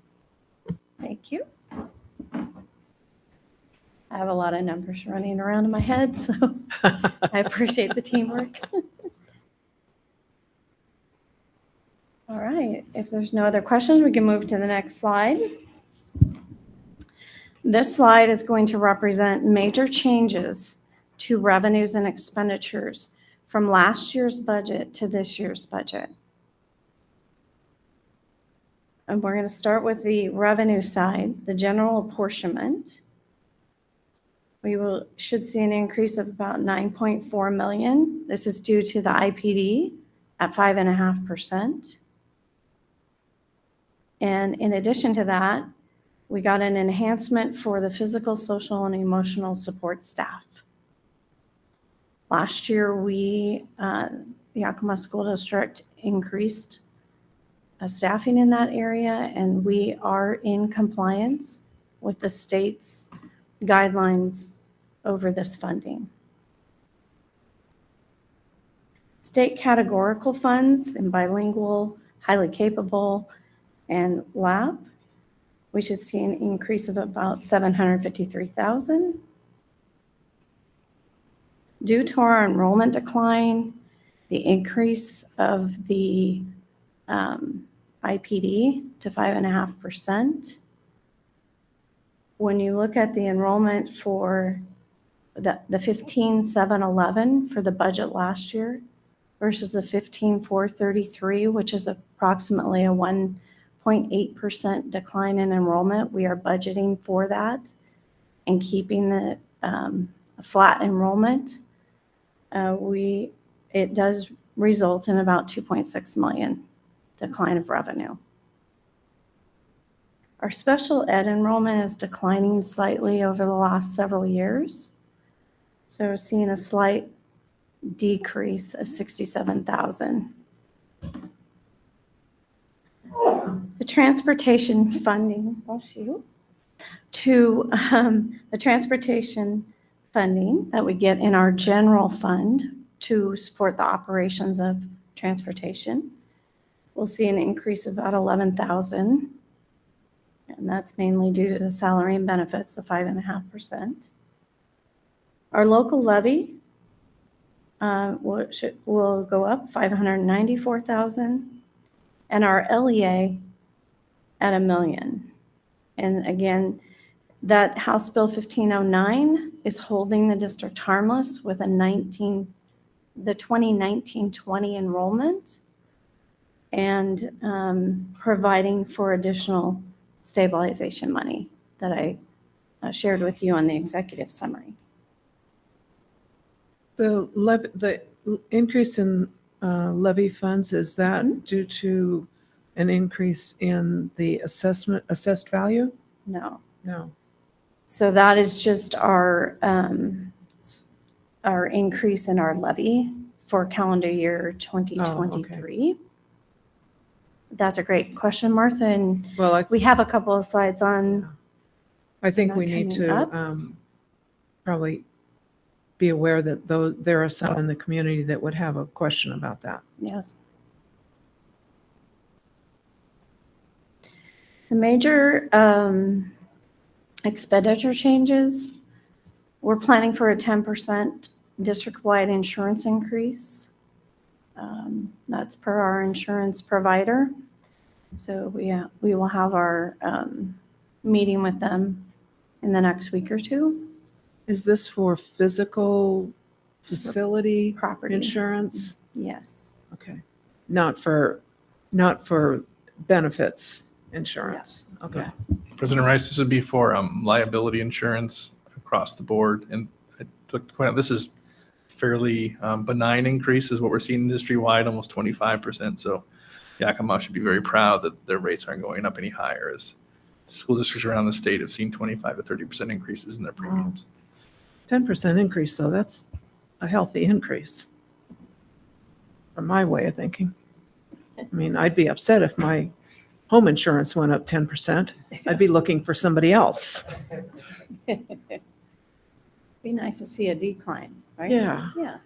Thank you. I have a lot of numbers running around in my head, so I appreciate the teamwork. All right, if there's no other questions, we can move to the next slide. This slide is going to represent major changes to revenues and expenditures from last year's budget to this year's budget. And we're going to start with the revenue side, the general apportionment. We should see an increase of about 9.4 million. This is due to the IPD at 5.5%. And in addition to that, we got an enhancement for the physical, social, and emotional support staff. Last year, the Yakima School District increased staffing in that area, and we are in compliance with the state's guidelines over this funding. State categorical funds in bilingual, highly capable, and lab, we should see an increase of about $753,000. Due to our enrollment decline, the increase of the IPD to 5.5%. When you look at the enrollment for the 15,711 for the budget last year versus the 15,433, which is approximately a 1.8% decline in enrollment, we are budgeting for that and keeping the flat enrollment. It does result in about 2.6 million decline of revenue. Our special ed enrollment is declining slightly over the last several years. So we're seeing a slight decrease of 67,000. The transportation funding, the transportation funding that we get in our general fund to support the operations of transportation, we'll see an increase of about 11,000. And that's mainly due to the salary and benefits, the 5.5%. Our local levy will go up 594,000, and our LEA at $1 million. And again, that House Bill 1509 is holding the district harmless with the 2019-20 enrollment and providing for additional stabilization money that I shared with you on the executive summary. The increase in levy funds, is that due to an increase in the assessed value? No. No. So that is just our increase in our levy for calendar year 2023. Oh, That's a great question, Martha, and well, we have a couple of slides on. I think Not we need coming to up. probably be aware that there are some in the community that would have a question about that. Yes. The major expenditure changes, we're planning for a 10% district-wide insurance increase. That's per our insurance provider. So we will have our meeting with them in the next week or two. Is this for physical facility Property. insurance? Yes. Okay. Not for benefits insurance. Okay. President Rice, this would be for liability insurance across the board. And I'd like to point out, this is fairly benign increase is what we're seeing industry-wide, almost 25%. So Yakima should be very proud that their rates aren't going up any higher, as school districts around the state have seen 25 to 30% increases in their premiums. 10% increase, though, that's a healthy increase from my way of thinking. I mean, I'd be upset if my home insurance went up 10%. I'd be looking for somebody else. Be nice to see a decline, right? Yeah. Yeah.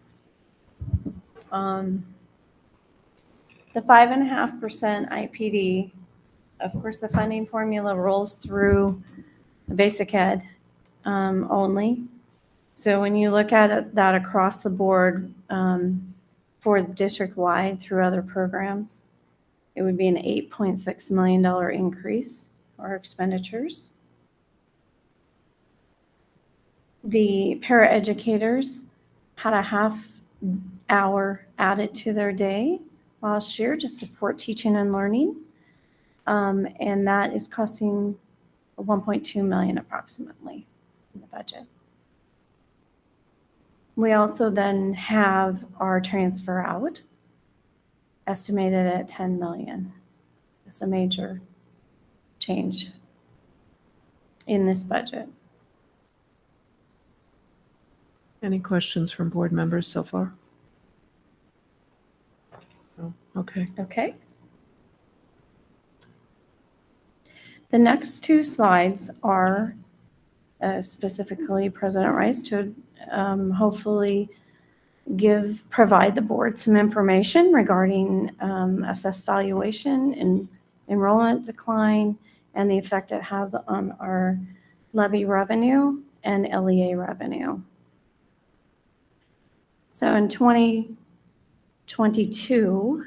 The 5.5% IPD, of course, the funding formula rolls through the basic ed only. So when you look at it, that across the board for district-wide through other programs, it would be an $8.6 million increase for our expenditures. The paraeducators had a half hour added to their day last year to support teaching and learning. And that is costing $1.2 million approximately in the budget. We also then have our transfer out estimated at $10 million. It's a major change in this budget. Any questions from board members so far? No? Okay. Okay. The next two slides are specifically President Rice to hopefully provide the board some information regarding assessed valuation and enrollment decline and the effect it has on our levy revenue and LEA revenue. So in 2022,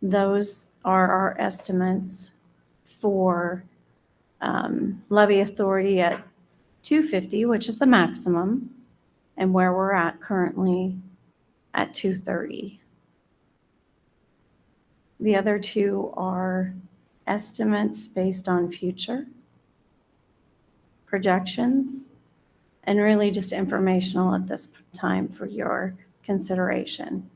those are our estimates for levy authority at 250, which is the maximum, and where we're at currently at 230. The other two are estimates based on future projections and really just informational at this time for your consideration.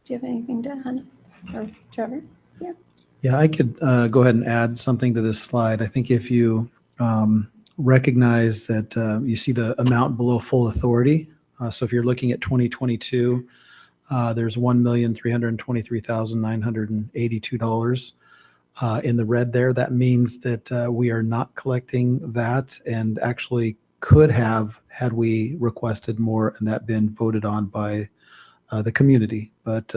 Do you have anything to add? Or Trevor? Yeah. Yeah, I could go ahead and add something to this slide. I think if you recognize that you see the amount below full authority. So if you're looking at 2022, there's $1,323,982 in the red there. That means that we are not collecting that and actually could have had we requested more and that been voted on by the community. But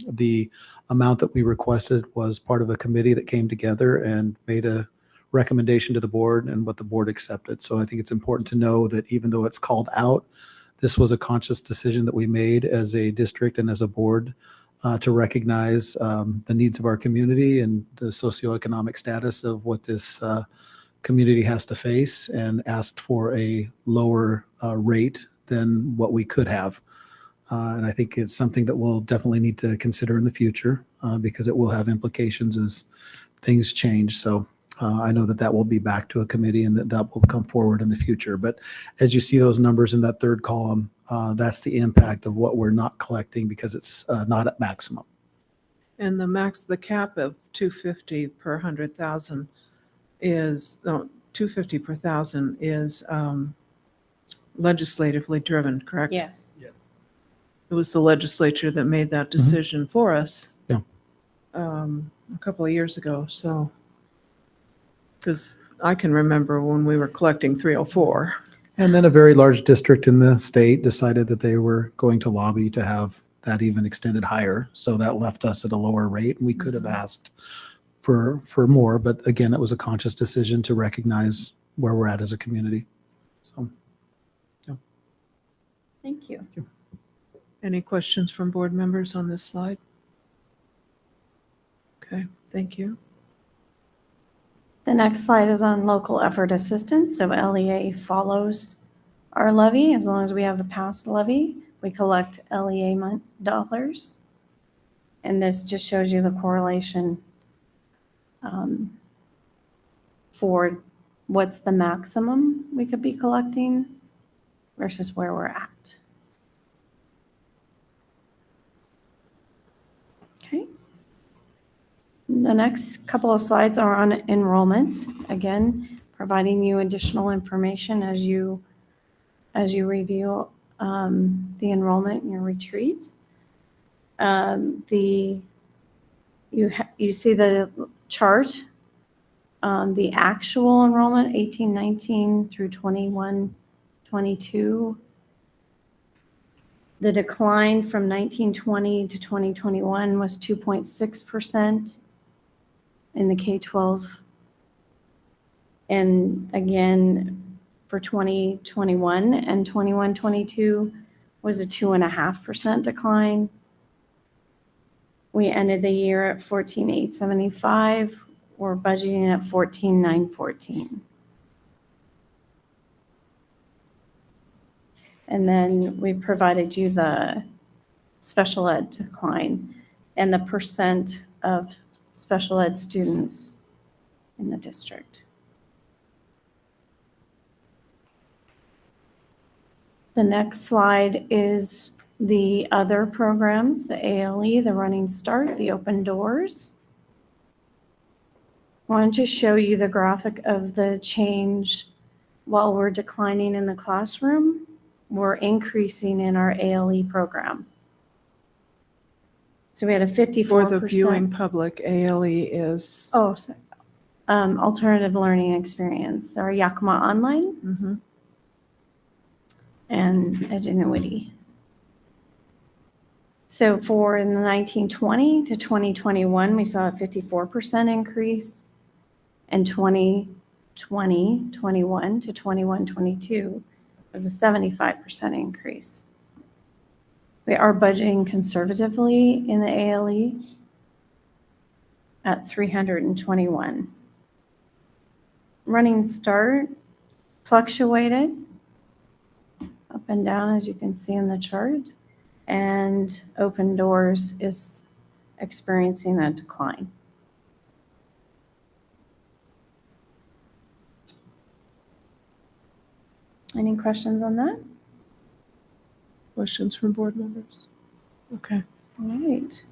the amount that we requested was part of a committee that came together and made a recommendation to the board and what the board accepted. So I think it's important to know that even though it's called out, this was a conscious decision that we made as a district and as a board to recognize the needs of our community and the socioeconomic status of what this community has to face, and asked for a lower rate than what we could have. And I think it's something that we'll definitely need to consider in the future because it will have implications as things change. So I know that that will be back to a committee and that will come forward in the future. But as you see those numbers in that third column, that's the impact of what we're not collecting because it's not at maximum. And the cap of 250 per 100,000 is, no, 250 per thousand is legislatively driven, correct? Yes. It was the legislature that made that decision for us. Yeah. A couple of years ago. So, because I can remember when we were collecting 304. And then a very large district in the state decided that they were going to lobby to have that even extended higher. So that left us at a lower rate. We could have asked for more, but again, it was a conscious decision to recognize where we're at as a community. So, yeah. Thank you. Any questions from board members on this slide? Okay, thank you. The next slide is on local effort assistance. So LEA follows our levy. As long as we have a past levy, we collect LEA dollars. And this just shows you the correlation for what's the maximum we could be collecting versus where we're at. Okay. The next couple of slides are on enrollment. Again, providing you additional information as you review the enrollment in your retreat. You see the chart, the actual enrollment 18-19 through 21-22. The decline from 1920 to 2021 was 2.6% in the K-12. And again, for 2021 and 21-22 was a 2.5% decline. We ended the year at 14,875. We're budgeting at 14,914. And then we provided you the special ed decline and the percent of special ed students in the district. The next slide is the other programs, the ALE, the Running Start, the Open Doors. I wanted to show you the graphic of the change. While we're declining in the classroom, we're increasing in our ALE program. So we had a 54%. For the viewing public, ALE is. Oh, sorry. Alternative learning experience, or Yakima Online. and ingenuity. So for in the 1920 to 2021, we saw a 54% increase, and 2020, 21 to 21, 22 was a 75% increase. We are budgeting conservatively in the ALE at 321. Running start fluctuated up and down, as you can see in the chart, and open doors is experiencing a decline. Any questions on that? Questions from board members? Okay. All right.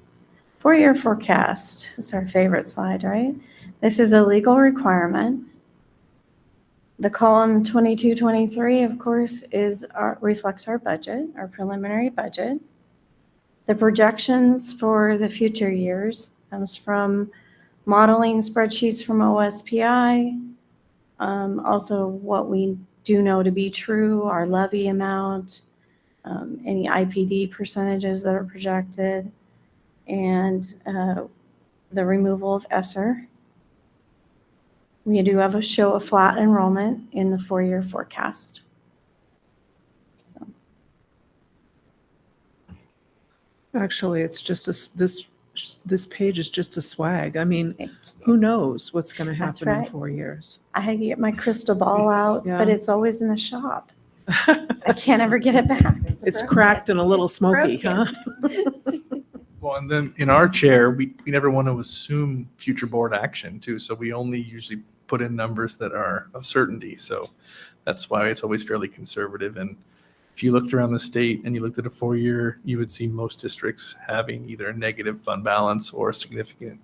Four-year forecast is our favorite slide, right? This is a legal requirement. The column 22-23, of course, reflects our budget, our preliminary budget. The projections for the future years comes from modeling spreadsheets from OSPI, also what we do know to be true, our levy amount, any IPD percentages that are projected, and the removal of ESSER. We do have a show of flat enrollment in the four-year forecast. Actually, it's just this page is just a swag. I mean, who knows what's going to That's happen in right. 4 years? I had to get my crystal ball out, Yeah. but it's always in the shop. I can't ever get it back. It's broken. cracked and a little It's smoky, huh? broken. Well, and then in our chair, we never want to assume future board action too. So we only usually put in numbers that are of certainty. So that's why it's always fairly conservative. And if you looked around the state and you looked at a 4-year, you would see most districts having either a negative fund balance or a significant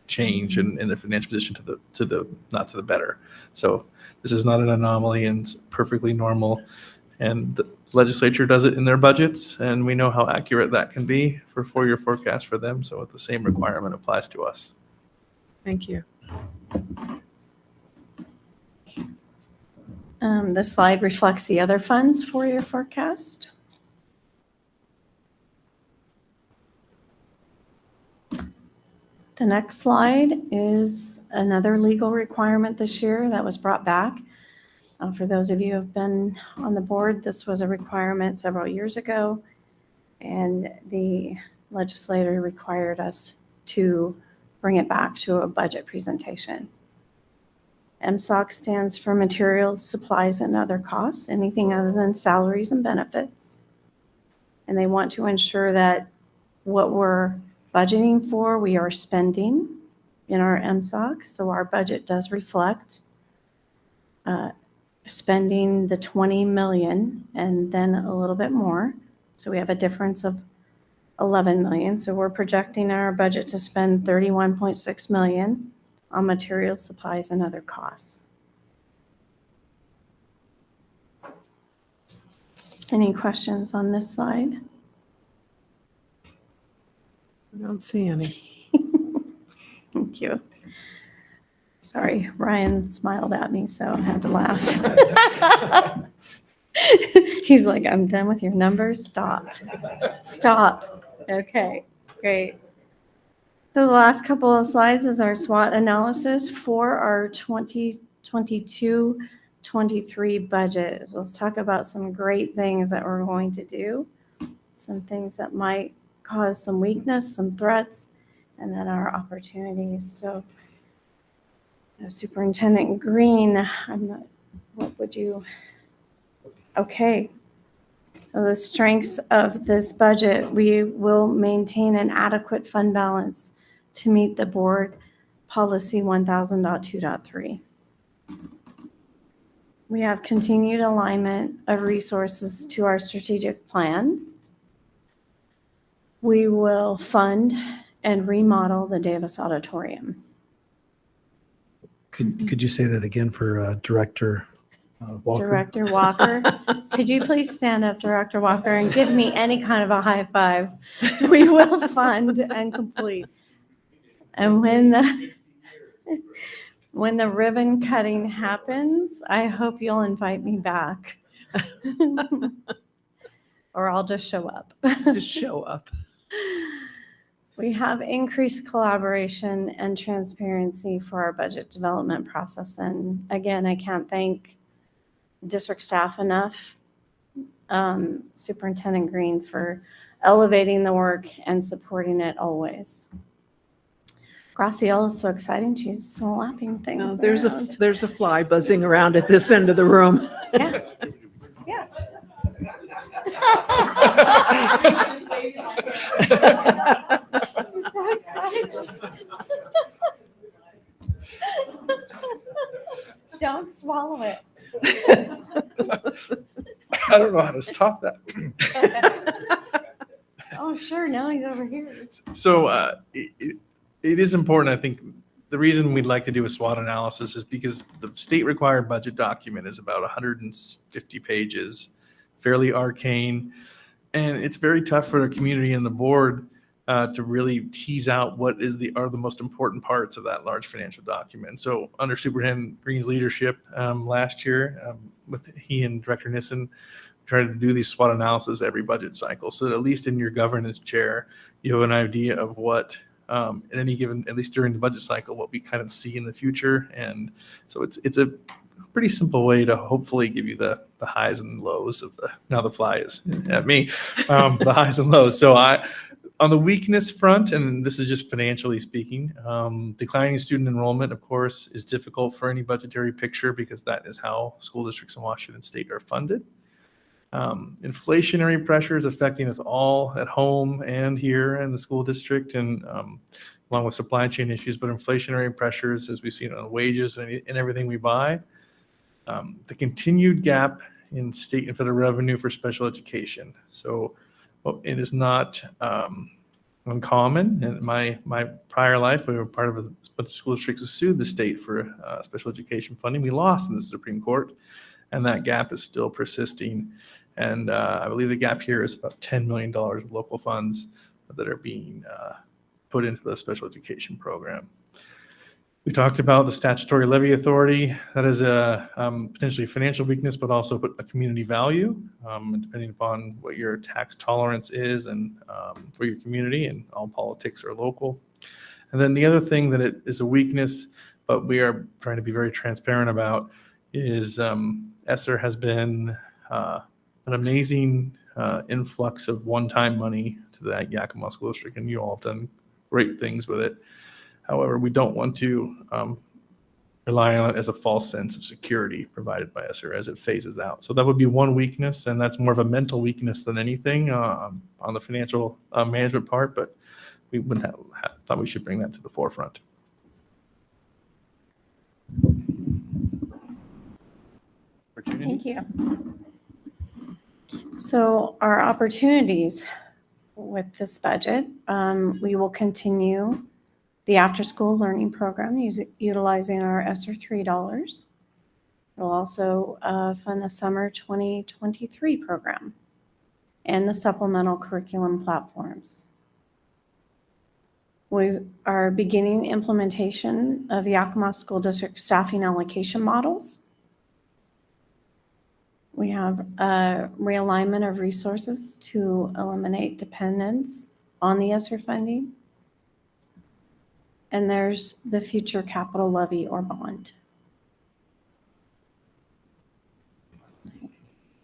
change in their financial position to the not to the better. So this is not an anomaly, and it's perfectly normal. And the legislature does it in their budgets, and we know how accurate that can be for 4-year forecast for them. So the same requirement applies to us. Thank you. This slide reflects the other funds for your forecast. The next slide is another legal requirement this year that was brought back. For those of you who have been on the board, this was a requirement several years ago, and the legislator required us to bring it back to a budget presentation. MSOC stands for materials, supplies, and other costs, anything other than salaries and benefits. And they want to ensure that what we're budgeting for, we are spending in our MSOC. So our budget does reflect spending the 20 million and then a little bit more. So we have a difference of 11 million. So we're projecting our budget to spend 31.6 million on materials, supplies, and other costs. Any questions on this slide? I don't see any. Thank you. Sorry, Ryan smiled at me, so I had to laugh. He's like, I'm done with your numbers. Stop. Stop. Okay, great. So the last couple of slides is our SWOT analysis for our 2022-23 budget. Let's talk about some great things that we're going to do, some things that might cause some weakness, some threats, and then our opportunities. So Superintendent Green, what would you, okay. So the strengths of this budget, we will maintain an adequate fund balance to meet the board policy 1000.2.3. We have continued alignment of resources to our strategic plan. We will fund and remodel the Davis Auditorium. Could you say that again for Director Walker? Director Walker, could you please stand up, Director Walker, and give me any kind of a high five? We will fund and complete. And when the ribbon cutting happens, I hope you'll invite me back. Or I'll just show up. Just show up. We have increased collaboration and transparency for our budget development process. And again, I can't thank district staff enough, Superintendent Green, for elevating the work and supporting it always. Graciela is so exciting. She's slapping things There's around. a fly buzzing around at this end of the room. Yeah. Yeah. I'm so excited. Don't swallow it. I don't know how to stop that. Oh, sure. Now he's over here. So it is important, I think, the reason we'd like to do a SWOT analysis is because the state required budget document is about 150 pages, fairly arcane, and it's very tough for the community and the board to really tease out what are the most important parts of that large financial document. So under Superintendent Green's leadership last year, with he and Director Nissen, tried to do these SWOT analysis every budget cycle, so that at least in your governance chair, you have an idea of what at any given, at least during the budget cycle, what we kind of see in the future. And so it's a pretty simple way to hopefully give you the highs and lows of now the fly is at me, the highs and lows. So on the weakness front, and this is just financially speaking, declining student enrollment, of course, is difficult for any budgetary picture because that is how school districts in Washington State are funded. Inflationary pressures affecting us all at home and here in the school district, and along with supply chain issues, but inflationary pressures, as we've seen on wages and everything we buy. The continued gap in state and federal revenue for special education. So it is not uncommon. In my prior life, we were part of a bunch of school districts that sued the state for special education funding. We lost in the Supreme Court, and that gap is still persisting. And I believe the gap here is about $10 million of local funds that are being put into the special education program. We talked about the statutory levy authority. That is a potentially financial weakness, but also a community value, depending upon what your tax tolerance is and for your community, and all politics are local. And then the other thing that it is a weakness, but we are trying to be very transparent about, is ESSER has been an amazing influx of one-time money to the Yakima School District, and you all have done great things with it. However, we don't want to rely on it as a false sense of security provided by ESSER as it phases out. So that would be one weakness, and that's more of a mental weakness than anything on the financial management part, but we wouldn't thought we should bring that to the forefront. Thank you. So our opportunities with this budget, we will continue the after-school learning program utilizing our ESSER $3. We'll also fund the summer 2023 program and the supplemental curriculum platforms. We are beginning implementation of Yakima School District staffing allocation models. We have a realignment of resources to eliminate dependence on the ESSER funding. And there's the future capital levy or bond.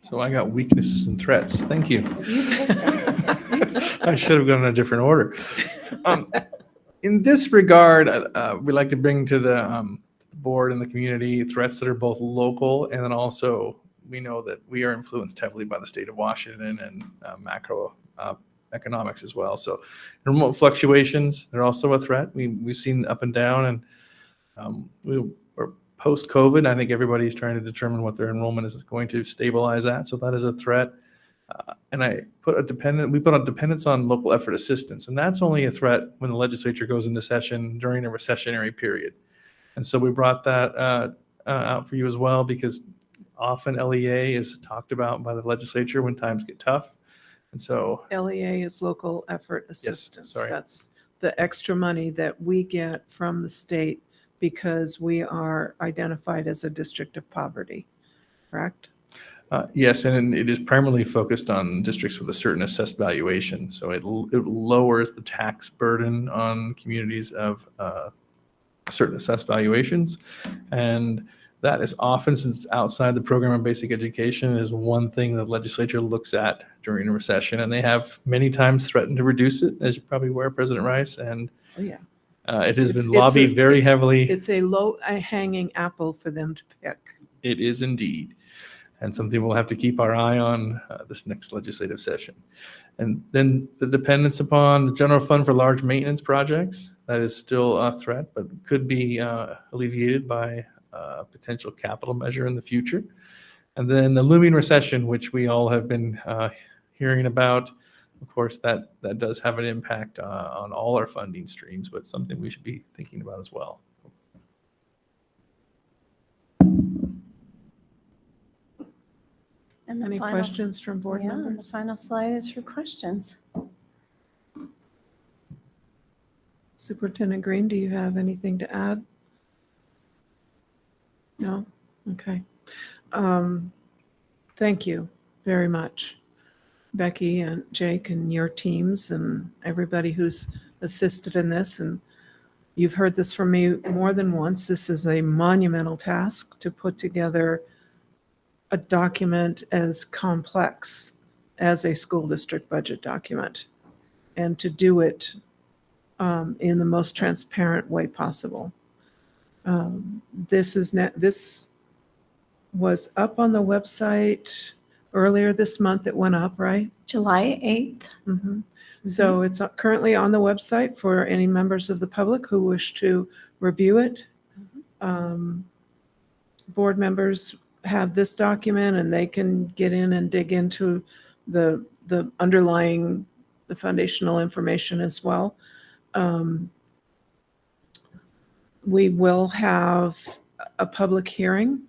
So I got weaknesses and threats. Thank you. I should have gone in a different order. In this regard, we like to bring to the board and the community threats that are both local, and then also we know that we are influenced heavily by the state of Washington and macro economics as well. So remote fluctuations, they're also a threat. We've seen up and down, and we're post-COVID. I think everybody's trying to determine what their enrollment is going to stabilize at. So that is a threat. And we put a dependence on local effort assistance. And that's only a threat when the legislature goes into session during a recessionary period. And so we brought that out for you as well, because often LEA is talked about by the legislature when times get tough. And so LEA is local effort assistance. sorry. That's the extra money that we get from the state because we are identified as a district of poverty, correct? Yes, and it is primarily focused on districts with a certain assessed valuation. So it lowers the tax burden on communities of certain assessed valuations. And that is often, since it's outside the program of basic education, is one thing the legislature looks at during a recession. And they have many times threatened to reduce it, as you're probably aware, President Rice. And Oh, yeah. it has been It's lobbied very heavily. It's a low hanging apple for them to pick. It is indeed. And something we'll have to keep our eye on this next legislative session. And then the dependence upon the general fund for large maintenance projects, that is still a threat, but could be alleviated by a potential capital measure in the future. And then the looming recession, which we all have been hearing about. Of course, that does have an impact on all our funding streams, but something we should be thinking about as well. And the Any final questions from board yeah, and the members? final slide is for questions. Superintendent Green, do you have anything to add? No? Okay. Thank you very much, Becky and Jake and your teams and everybody who's assisted in this. And you've heard this from me more than once. This is a monumental task to put together a document as complex as a school district budget document, and to do it in the most transparent way possible. This was up on the website earlier this month. It went up, right? July 8th. Mhm. So it's currently on the website for any members of the public who wish to review it. Board members have this document and they can get in and dig into the underlying, the foundational information as well. We will have a public hearing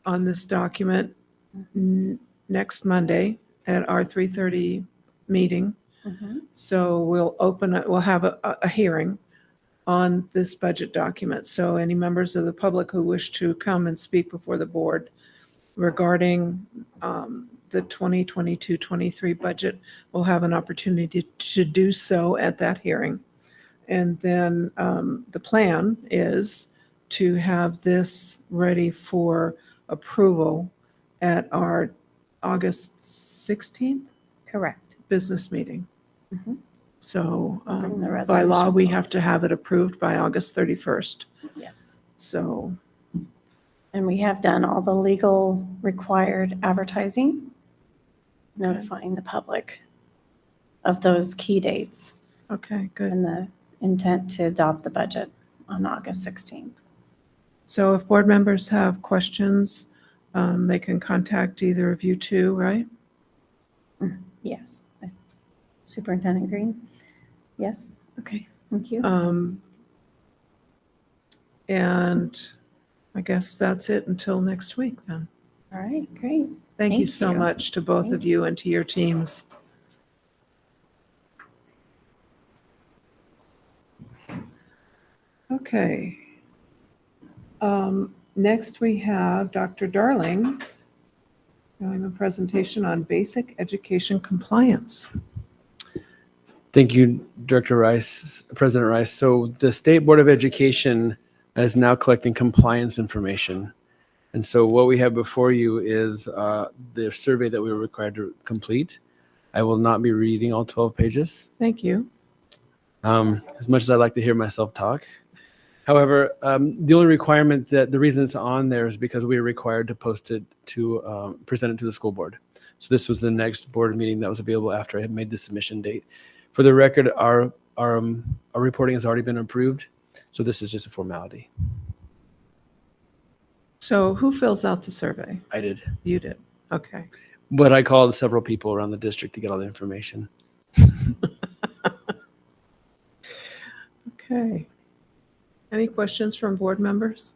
on this document next Monday at our 3:30 meeting. So we'll have a hearing on this budget document. So any members of the public who wish to come and speak before the board regarding the 2022-23 budget will have an opportunity to do so at that hearing. And then the plan is to have this ready for approval at our August 16th Correct. business meeting. So Bring the by law, resolution we forward. have to have it approved by August 31st. Yes. So, And we have done all the legal required advertising, notifying the public of those key dates okay, good. and the intent to adopt the budget on August 16th. So if board members have questions, they can contact either of you two, right? Yes. Superintendent Green? Yes? Okay, thank you. And I guess that's it until next week then. All right, great. Thank you Thank so you. much to both of you and to your teams. Okay. Next we have Dr. Darling doing a presentation on basic education compliance. Thank you, Director Rice, President Rice. So the State Board of Education is now collecting compliance information. And so what we have before you is the survey that we were required to complete. I will not be reading all 12 pages, Thank you. as much as I like to hear myself talk. However, the only requirement that the reason it's on there is because we are required to post it to present it to the school board. So this was the next board meeting that was available after I had made the submission date. For the record, our reporting has already been approved, so this is just a formality. So who fills out the survey? I did, You did. Okay. but I called several people around the district to get all the information. Okay. Any questions from board members?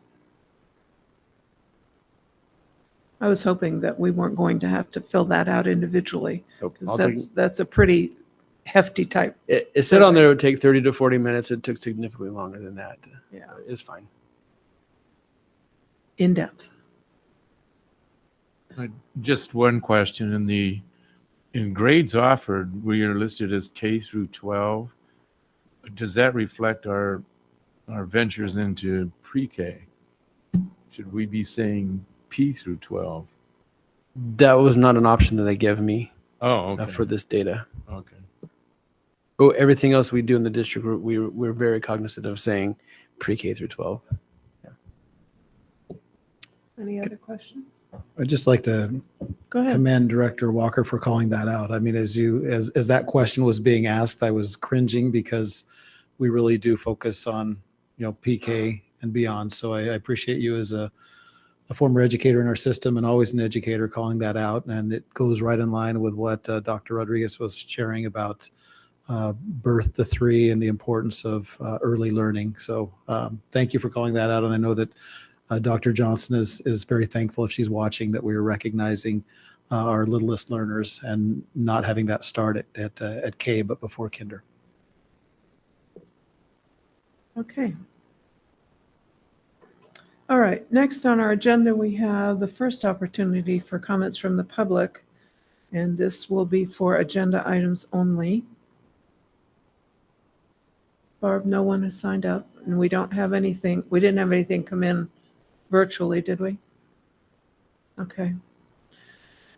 I was hoping that we weren't going to have to fill that out individually, Nope, because I'll take- that's a pretty hefty type. It said on there it would take 30 to 40 minutes. It took significantly longer than that. Yeah. It's fine. In depth. Just one question. In grades offered, we are listed as K through 12. Does that reflect our ventures into pre-K? Should we be saying P through 12? That was not an option that they gave me Oh, okay. for this data. Okay. But everything else we do in the district, we're very cognizant of saying pre-K through 12. Any other questions? I'd just like to Go ahead. commend Director Walker for calling that out. I mean, as that question was being asked, I was cringing because we really do focus on, PK and beyond. So I appreciate you as a former educator in our system and always an educator calling that out. And it goes right in line with what Dr. Rodriguez was sharing about birth to 3 and the importance of early learning. So thank you for calling that out. And I know that Dr. Johnson is very thankful if she's watching that we are recognizing our littlest learners and not having that start at K, but before kinder. Okay. All right. Next on our agenda, we have the first opportunity for comments from the public, and this will be for agenda items only. Barb, no one has signed up, and we don't have anything. We didn't have anything come in virtually, did we? Okay.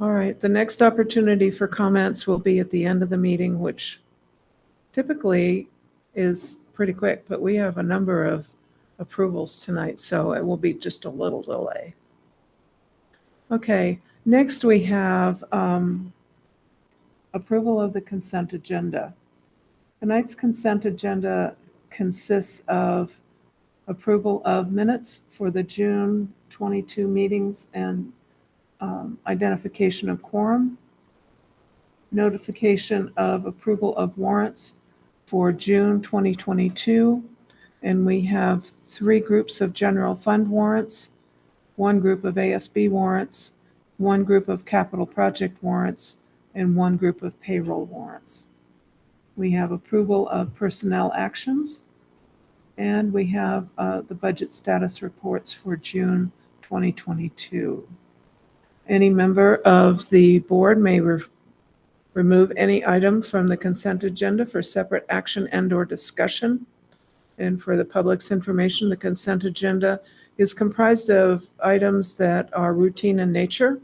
All right. The next opportunity for comments will be at the end of the meeting, which typically is pretty quick, but we have a number of approvals tonight, so it will be just a little delay. Okay. Next, we have approval of the consent agenda. Tonight's consent agenda consists of approval of minutes for the June 22 meetings and identification of quorum, notification of approval of warrants for June 2022, and we have 3 groups of general fund warrants, 1 group of ASB warrants, 1 group of capital project warrants, and 1 group of payroll warrants. We have approval of personnel actions, and we have the budget status reports for June 2022. Any member of the board may remove any item from the consent agenda for separate action and/or discussion. And for the public's information, the consent agenda is comprised of items that are routine in nature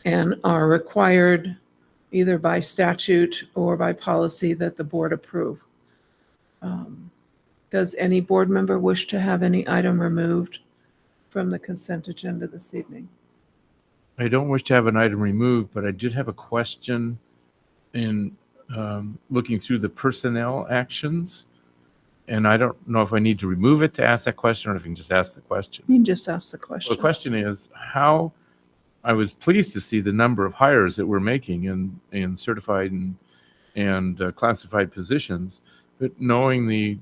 and are required either by statute or by policy that the board approve. Does any board member wish to have any item removed from the consent agenda this evening? I don't wish to have an item removed, but I did have a question in looking through the personnel actions. And I don't know if I need to remove it to ask that question or if I can just ask the question. You can just ask the Well, question. the question is how I was pleased to see the number of hires that we're making in certified and classified positions, but knowing the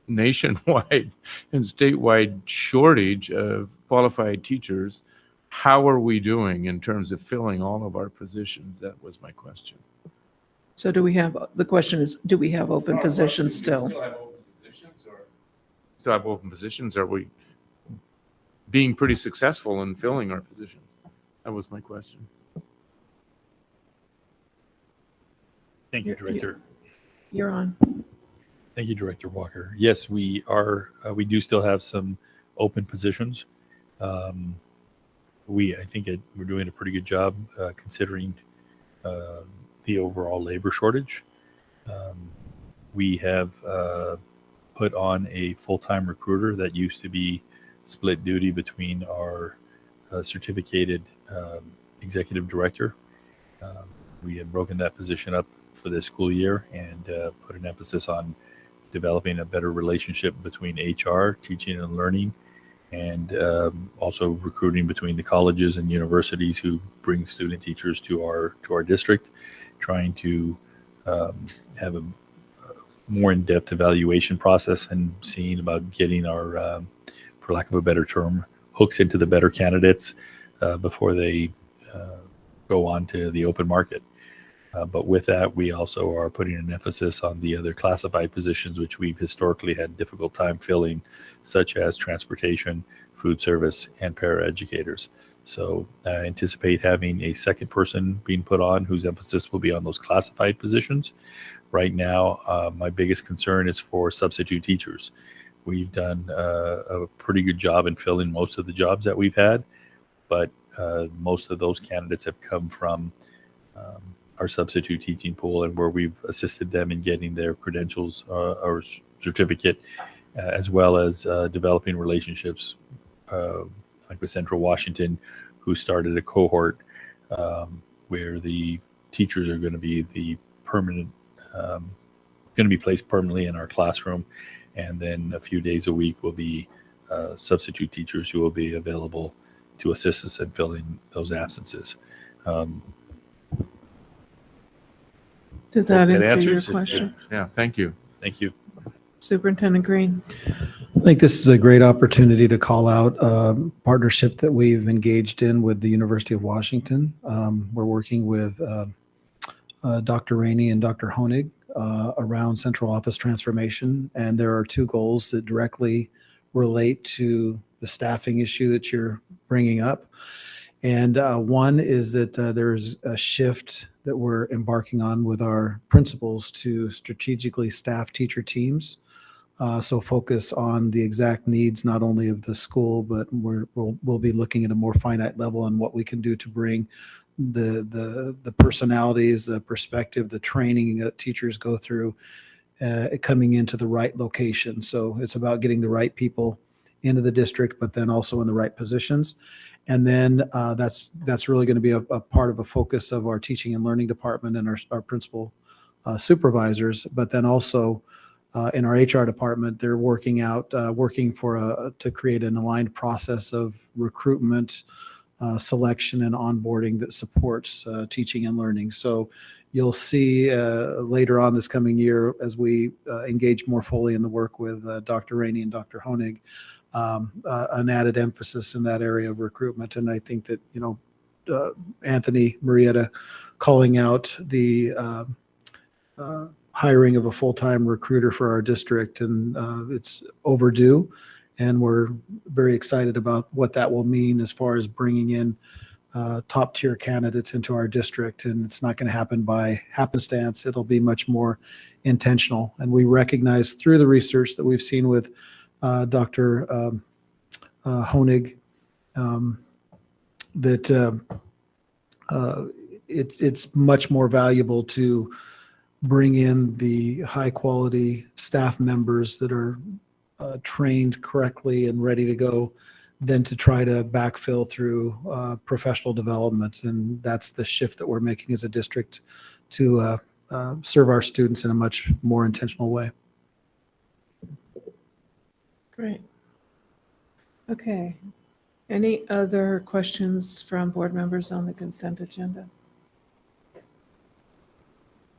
nationwide and statewide shortage of qualified teachers, how are we doing in terms of filling all of our positions? That was my question. So the question is, do we have open positions still? Still have open positions? Are we being pretty successful in filling our positions? That was my question. Thank you, Director. You're on. Thank you, Director Walker. Yes, we are. We do still have some open positions. I think we're doing a pretty good job considering the overall labor shortage. We have put on a full-time recruiter that used to be split duty between our certificated executive director. We have broken that position up for this school year and put an emphasis on developing a better relationship between HR, teaching and learning, and also recruiting between the colleges and universities who bring student teachers to our district, trying to have a more in-depth evaluation process and seeing about getting our, for lack of a better term, hooks into the better candidates before they go on to the open market. But with that, we also are putting an emphasis on the other classified positions, which we've historically had difficult time filling, such as transportation, food service, and paraeducators. So I anticipate having a second person being put on whose emphasis will be on those classified positions. Right now, my biggest concern is for substitute teachers. We've done a pretty good job in filling most of the jobs that we've had, but most of those candidates have come from our substitute teaching pool, and where we've assisted them in getting their credentials or certificate, as well as developing relationships like with Central Washington, who started a cohort where the teachers are going to be the permanent, going to be placed permanently in our classroom, and then a few days a week will be substitute teachers who will be available to assist us in filling those absences. Did that answer your answers? question? Yeah, thank you. Thank you. Superintendent Green? I think this is a great opportunity to call out a partnership that we've engaged in with the University of Washington. We're working with Dr. Rainey and Dr. Honig around central office transformation, and there are two goals that directly relate to the staffing issue that you're bringing up. And one is that there's a shift that we're embarking on with our principals to strategically staff teacher teams. So focus on the exact needs, not only of the school, but we'll be looking at a more finite level on what we can do to bring the personalities, the perspective, the training that teachers go through coming into the right location. So it's about getting the right people into the district, but then also in the right positions. And then that's really going to be a part of a focus of our teaching and learning department and our principal supervisors. But then also in our HR department, they're working to create an aligned process of recruitment, selection, and onboarding that supports teaching and learning. So you'll see later on this coming year, as we engage more fully in the work with Dr. Rainey and Dr. Honig, an added emphasis in that area of recruitment. And I think that, Anthony Marietta calling out the hiring of a full-time recruiter for our district, and it's overdue. And we're very excited about what that will mean as far as bringing in top-tier candidates into our district. And it's not going to happen by happenstance. It'll be much more intentional. And we recognize through the research that we've seen with Dr. Honig that it's much more valuable to bring in the high-quality staff members that are trained correctly and ready to go than to try to backfill through professional development. And that's the shift that we're making as a district to serve our students in a much more intentional way. Great. Okay. Any other questions from board members on the consent agenda?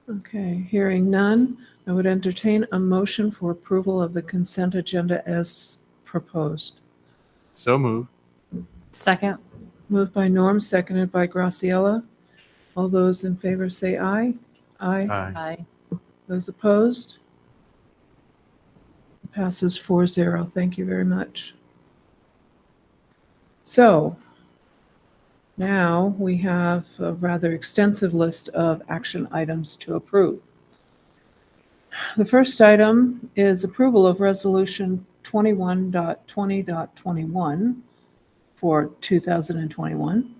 Okay, hearing none, I would entertain a motion for approval of the consent agenda as proposed. So moved. Second. Moved by Norm, seconded by Graciela. All those in favor say aye. Aye. Aye. Aye. Those opposed? Passes 4-0. Thank you very much. So now we have a rather extensive list of action items to approve. The first item is approval of Resolution 21.20.21 for 2021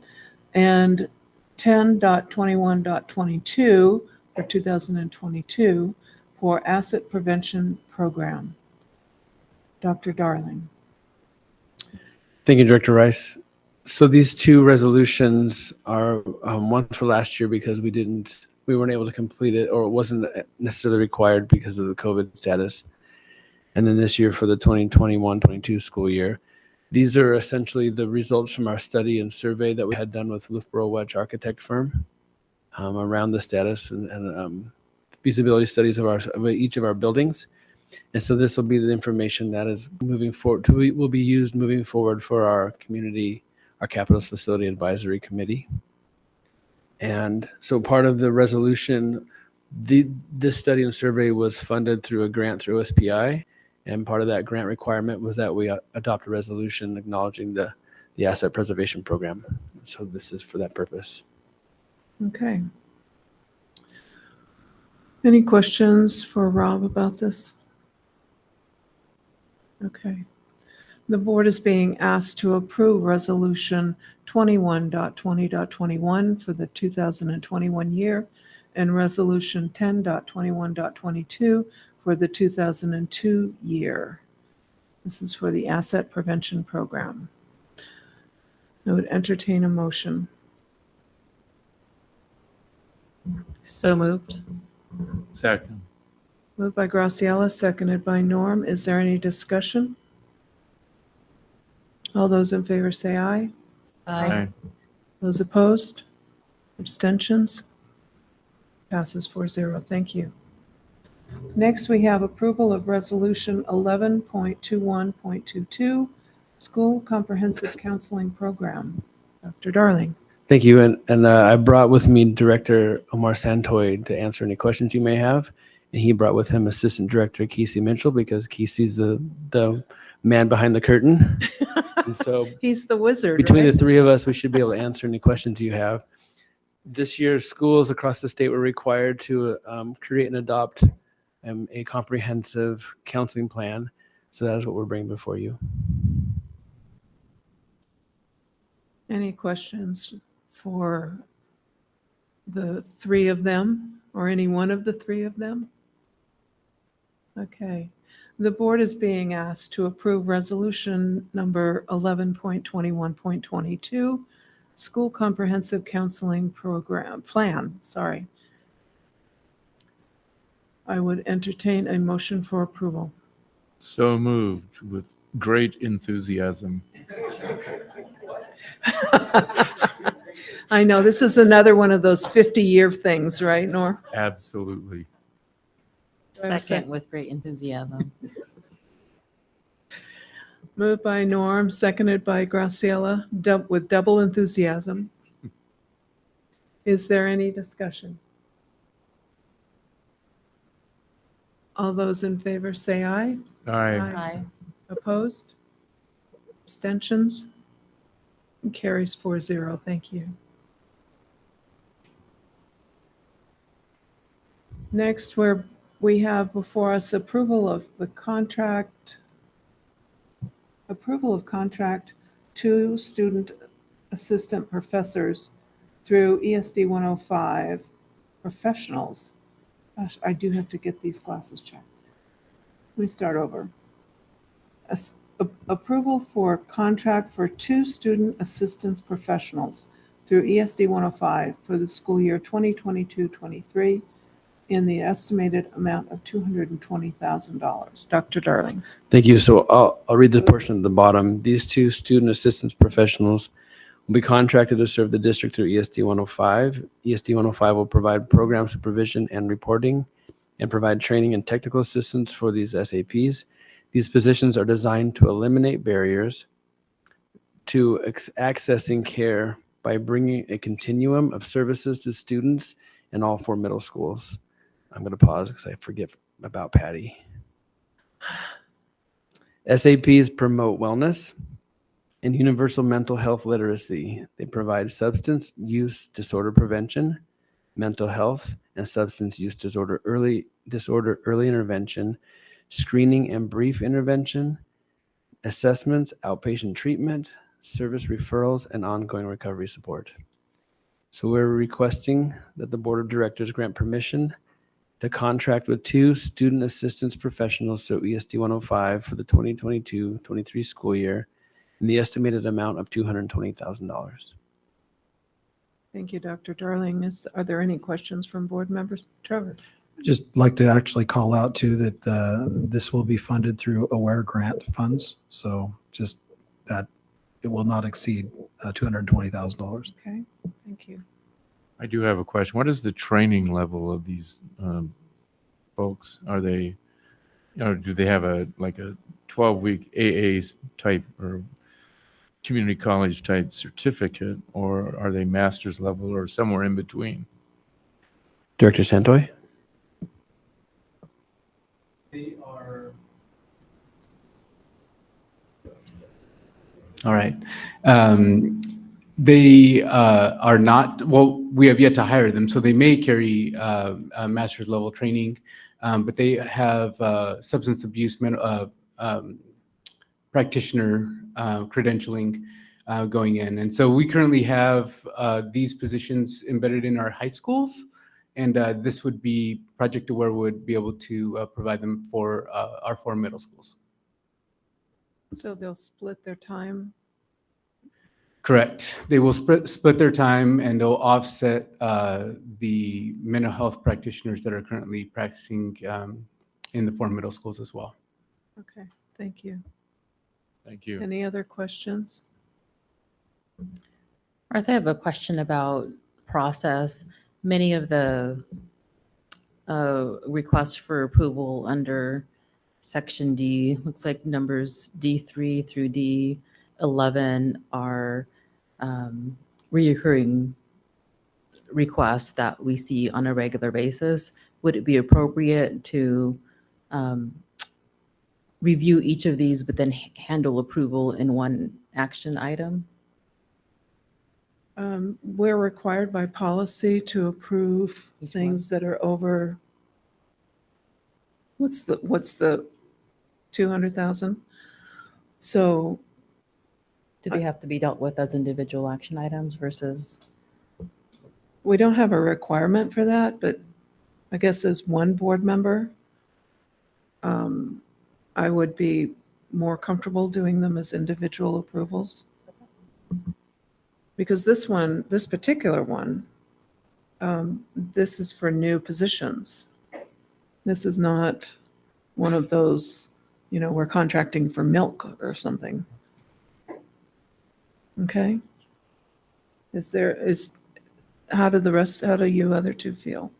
and 10.21.22 for 2022 for Asset Prevention Program. Dr. Darling. Thank you, Director Rice. So these two resolutions are one for last year because we weren't able to complete it, or it wasn't necessarily required because of the COVID status. And then this year for the 2021-22 school year. These are essentially the results from our study and survey that we had done with Loughborough Wedge architect firm around the status and feasibility studies of each of our buildings. And so this will be the information that is moving forward, will be used moving forward for our community, our Capitals Facility Advisory Committee. And so part of the resolution, this study and survey was funded through a grant through OSPI. And part of that grant requirement was that we adopt a resolution acknowledging the the asset preservation program. So this is for that purpose. Okay. Any questions for Rob about this? Okay. The board is being asked to approve Resolution 21.20.21 for the 2021 year and Resolution 10.21.22 for the 2002 year. This is for the Asset Prevention Program. I would entertain a motion. So moved. Second. Moved by Graciela, seconded by Norm. Is there any discussion? All those in favor say aye. Aye. Those opposed? Abstentions? Passes 4-0. Thank you. Next, we have approval of Resolution 11.21.22, School Comprehensive Counseling Program. Dr. Darling. Thank you. And I brought with me Director Omar Santoy to answer any questions you may have. And he brought with him Assistant Director Kesey Mitchell because Kesey's the man behind the curtain. And so He's the wizard, between right? the three of us, we should be able to answer any questions you have. This year, schools across the state were required to create and adopt a comprehensive counseling plan. So that is what we're bringing before you. Any questions for the three of them or any one of the three of them? Okay. The board is being asked to approve resolution number 11.21.22, School Comprehensive Counseling Plan. I would entertain a motion for approval. So moved with great enthusiasm. I know, this is another one of those 50-year things, right, Nor? Absolutely. Do I have a Second with great enthusiasm. Moved by Norm, seconded by Graciela, with double enthusiasm. Is there any discussion? All those in favor say aye. Aye. Aye. Opposed? Abstentions? Carries 4-0. Thank you. Next, we have before us approval of contract to student assistant professors through ESD 105 professionals. Gosh, I do have to get these glasses checked. Let me start over. Approval for contract for 2 student assistance professionals through ESD 105 for the school year 2022-23 in the estimated amount of $220,000. Dr. Darling. Thank you. So I'll read the portion at the bottom. These 2 student assistance professionals will be contracted to serve the district through ESD 105. ESD 105 will provide program supervision and reporting and provide training and technical assistance for these SAPs. These positions are designed to eliminate barriers to accessing care by bringing a continuum of services to students in all 4 middle schools. I'm going to pause because I forget about Patty. SAPs promote wellness and universal mental health literacy. They provide substance use disorder prevention, mental health, and substance use disorder early intervention, screening and brief intervention, assessments, outpatient treatment, service referrals, and ongoing recovery support. So we're requesting that the Board of Directors grant permission to contract with 2 student assistance professionals through ESD 105 for the 2022-23 school year in the estimated amount of $220,000. Thank you, Dr. Darling. Are there any questions from board members? Trevor. Just like to actually call out too that this will be funded through AWARE grant funds. So just that it will not exceed $220,000. Okay, thank you. I do have a question. What is the training level of these folks? Are they, do they have a 12-week AA type or community college type certificate, or are they master's level or somewhere in between? Director Santoy? They are. All right. They are not, well, we have yet to hire them, so they may carry a master's level training, but they have substance abuse practitioner credentialing going in. And so we currently have these positions embedded in our high schools, and this would be Project Aware would be able to provide them for our 4 middle schools. So they'll split their time. Correct. They will split their time, and they'll offset the mental health practitioners that are currently practicing in the 4 middle schools as well. Okay, thank you. Thank you. Any other questions? Martha, I have a question about process. Many of the requests for approval under Section D, looks like numbers D3 through D11 are reoccurring requests that we see on a regular basis. Would it be appropriate to review each of these, but then handle approval in one action item? We're required by policy to approve things that are over, what's the 200,000? So Do they have to be dealt with as individual action items versus? we don't have a requirement for that, but I guess as one board member, I would be more comfortable doing them as individual approvals. Because this particular one, this is for new positions. This is not one of those, we're contracting for milk or something. Okay? How do you other two feel?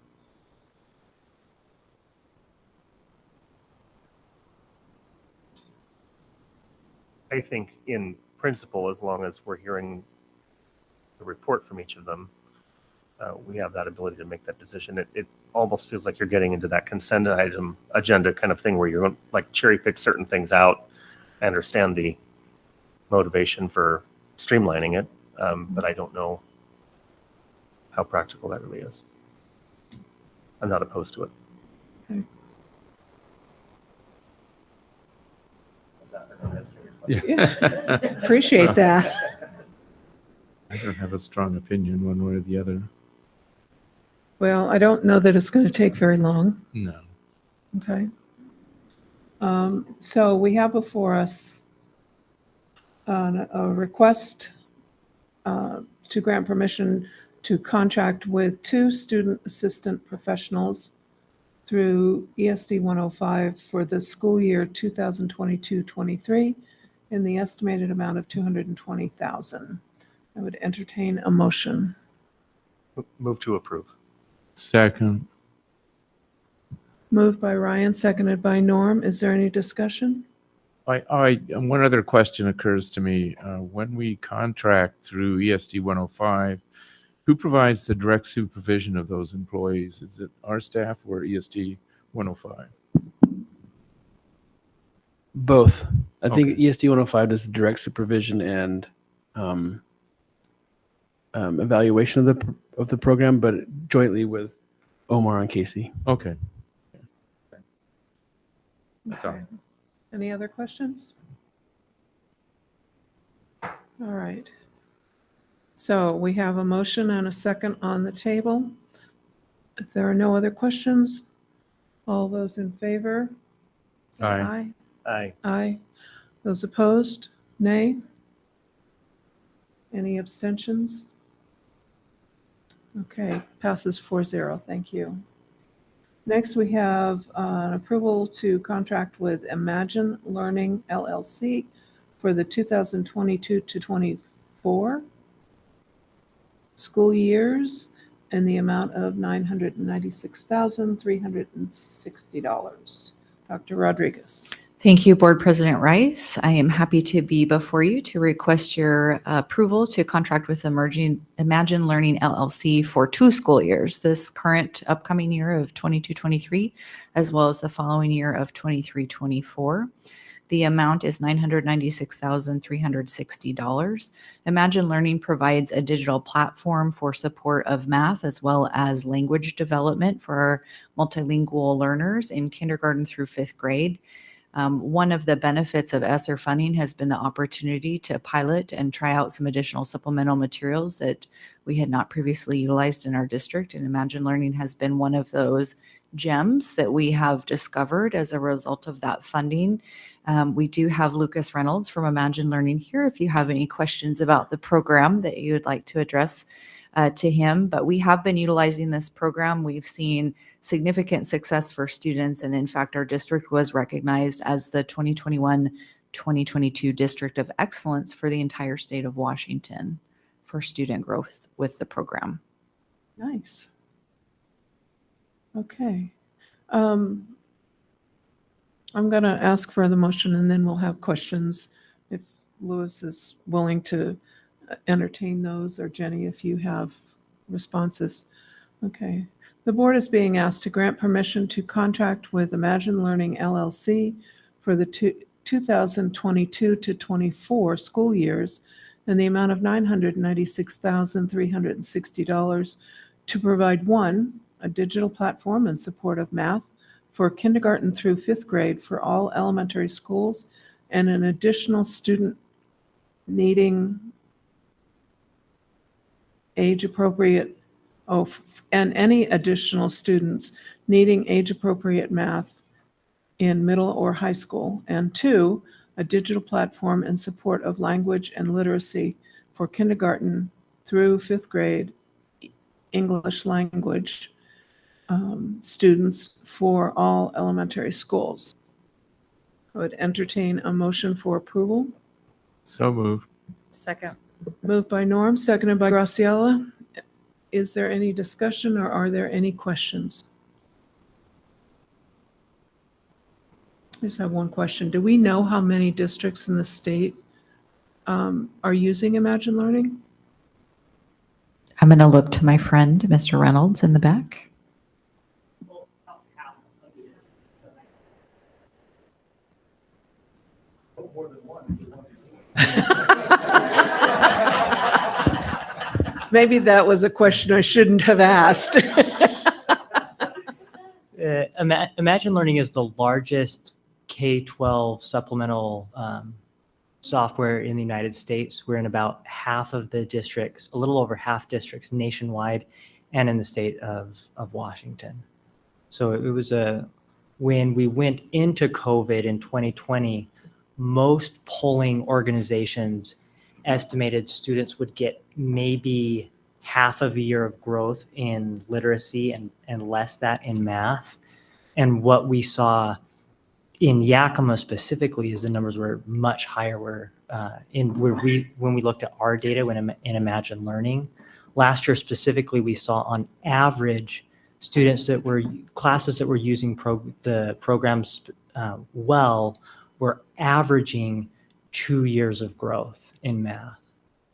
I think in principle, as long as we're hearing the report from each of them, we have that ability to make that decision. It almost feels like you're getting into that consent item agenda kind of thing where you're going to like cherry pick certain things out. I understand the motivation for streamlining it, but I don't know how practical that really is. I'm not opposed to it. Okay. Yeah. Appreciate that. I don't have a strong opinion one way or the other. Well, I don't know that it's going to take very long. No. Okay. So we have before us a request to grant permission to contract with 2 student assistant professionals through ESD 105 for the school year 2022-23 in the estimated amount of $220,000. I would entertain a motion. Move to approve. Second. Moved by Ryan, seconded by Norm. Is there any discussion? One other question occurs to me. When we contract through ESD 105, who provides the direct supervision of those employees? Is it our staff or ESD 105? Both. I think Okay. ESD 105 does direct supervision and evaluation of the program, but jointly with Omar and Casey. Okay. That's all. Okay. Any other questions? All right. So we have a motion and a second on the table. If there are no other questions, all those in favor? say Aye. Aye. Aye. Those opposed? Nay. Any abstentions? Okay, passes 4-0. Thank you. Next, we have an approval to contract with Imagine Learning LLC for the 2022 to 24 school years in the amount of $996,360. Dr. Rodriguez. Thank you, Board President Rice. I am happy to be before you to request your approval to contract with Imagine Learning LLC for 2 school years, this current upcoming year of 22-23, as well as the following year of 23-24. The amount is $996,360. Imagine Learning provides a digital platform for support of math as well as language development for our multilingual learners in kindergarten through 5th grade. One of the benefits of ESSER funding has been the opportunity to pilot and try out some additional supplemental materials that we had not previously utilized in our district. And Imagine Learning has been one of those gems that we have discovered as a result of that funding. We do have Lucas Reynolds from Imagine Learning here if you have any questions about the program that you would like to address to him. But we have been utilizing this program. We've seen significant success for students. And in fact, our district was recognized as the 2021-2022 District of Excellence for the entire state of Washington for student growth with the program. Nice. Okay. I'm going to ask for the motion and then we'll have questions if Louis is willing to entertain those, or Jenny, if you have responses. Okay. The board is being asked to grant permission to contract with Imagine Learning LLC for the 2022 to 24 school years in the amount of $996,360 to provide, one, a digital platform in support of math for kindergarten through 5th grade for all elementary schools, and an additional student needing age-appropriate, and any additional students needing age-appropriate math in middle or high school, and two, a digital platform in support of language and literacy for kindergarten through 5th grade English language students for all elementary schools. I would entertain a motion for approval. So moved. Second. Moved by Norm, seconded by Graciela. Is there any discussion or are there any questions? I just have one question. Do we know how many districts in the state are using Imagine Learning? I'm going to look to my friend, Mr. Reynolds, in the back. Maybe that was a question I shouldn't have asked. Imagine Learning is the largest K-12 supplemental software in the United States. We're in about half of the districts, a little over half districts nationwide and in the state of Washington. So it was when we went into COVID in 2020, most polling organizations estimated students would get maybe half of a year of growth in literacy and less that in math. And what we saw in Yakima specifically is the numbers were much higher. When we looked at our data in Imagine Learning, last year specifically, we saw on average classes that were using the programs well were averaging 2 years of growth in math.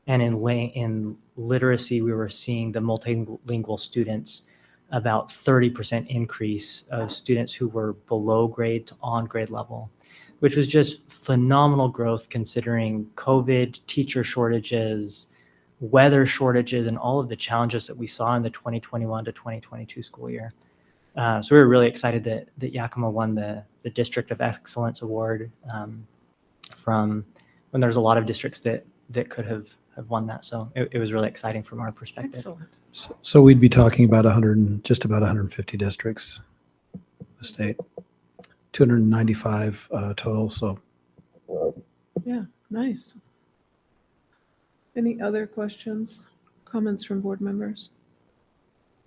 And in literacy, we were seeing the multilingual students about 30% increase of students who were below grade to on grade level, which was just phenomenal growth considering COVID, teacher shortages, weather shortages, and all of the challenges that we saw in the 2021 to 2022 school year. So we were really excited that Yakima won the District of Excellence Award from when there's a lot of districts that could have won that. So it was really exciting from our perspective. Excellent. So we'd be talking about just about 150 districts in the state, 295 total. So Yeah, nice. Any other questions, comments from board members?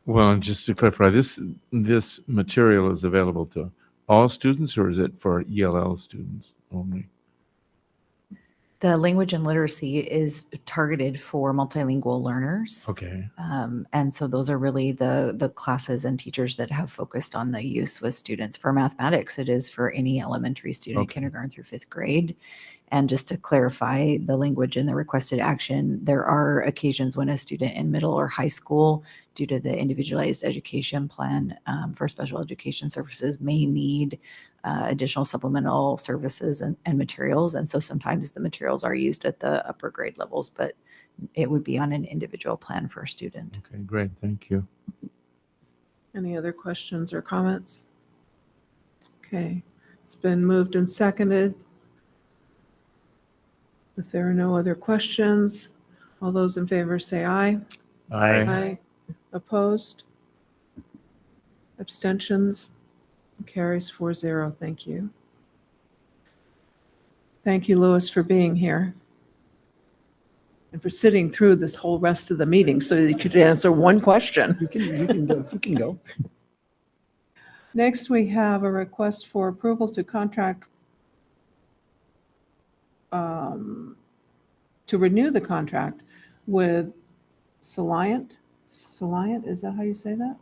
Well, and just to clarify, this material is available to all students, or is it for ELL students only? The language and literacy is targeted for multilingual learners. Okay. And so those are really the classes and teachers that have focused on the use with students. For mathematics, it is for any elementary student, Okay. kindergarten through 5th grade. And just to clarify the language in the requested action, there are occasions when a student in middle or high school, due to the individualized education plan for special education services, may need additional supplemental services and materials. And so sometimes the materials are used at the upper grade levels, but it would be on an individual plan for a student. Okay, great. Thank you. Any other questions or comments? Okay, it's been moved and seconded. If there are no other questions, all those in favor say aye. Aye. Opposed? Abstentions? Carries 4-0. Thank you. Thank you, Louis, for being here and for sitting through this whole rest of the meeting so that you could answer one question. You can go. You can go. Next, we have a request for approval to contract to renew the contract with Soliant. Soliant, is that how you say that?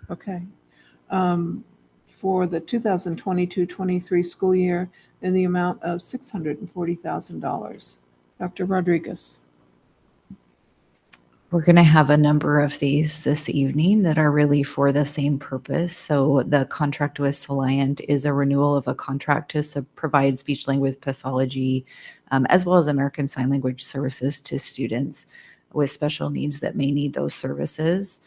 Okay. For the 2022-23 school year in the amount of $640,000. Dr. Rodriguez. We're going to have a number of these this evening that are really for the same purpose. So the contract with Soliant is a renewal of a contract to provide speech language pathology as well as American Sign Language services to students with special needs that may need those services.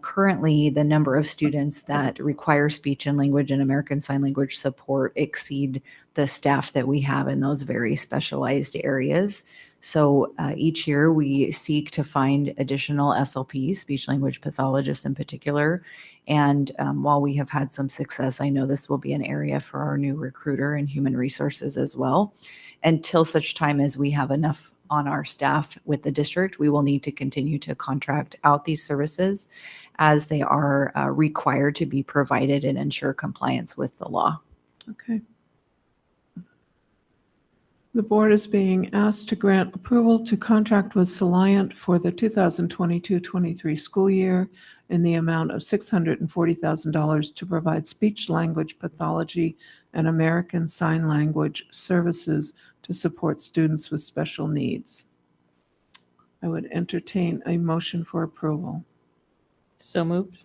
Currently, the number of students that require speech and language and American Sign Language support exceed the staff that we have in those very specialized areas. So each year we seek to find additional SLPs, speech language pathologists in particular. And while we have had some success, I know this will be an area for our new recruiter and human resources as well. Until such time as we have enough on our staff with the district, we will need to continue to contract out these services as they are required to be provided and ensure compliance with the law. Okay. The board is being asked to grant approval to contract with Soliant for the 2022-23 school year in the amount of $640,000 to provide speech language pathology and American Sign Language services to support students with special needs. I would entertain a motion for approval. So moved.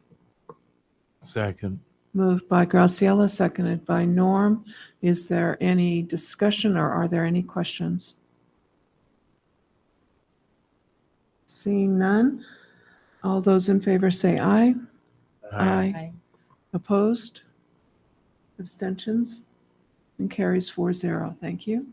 Second. Moved by Graciela, seconded by Norm. Is there any discussion or are there any questions? Seeing none, all those in favor say aye. Aye. Opposed? Abstentions? And carries 4-0. Thank you.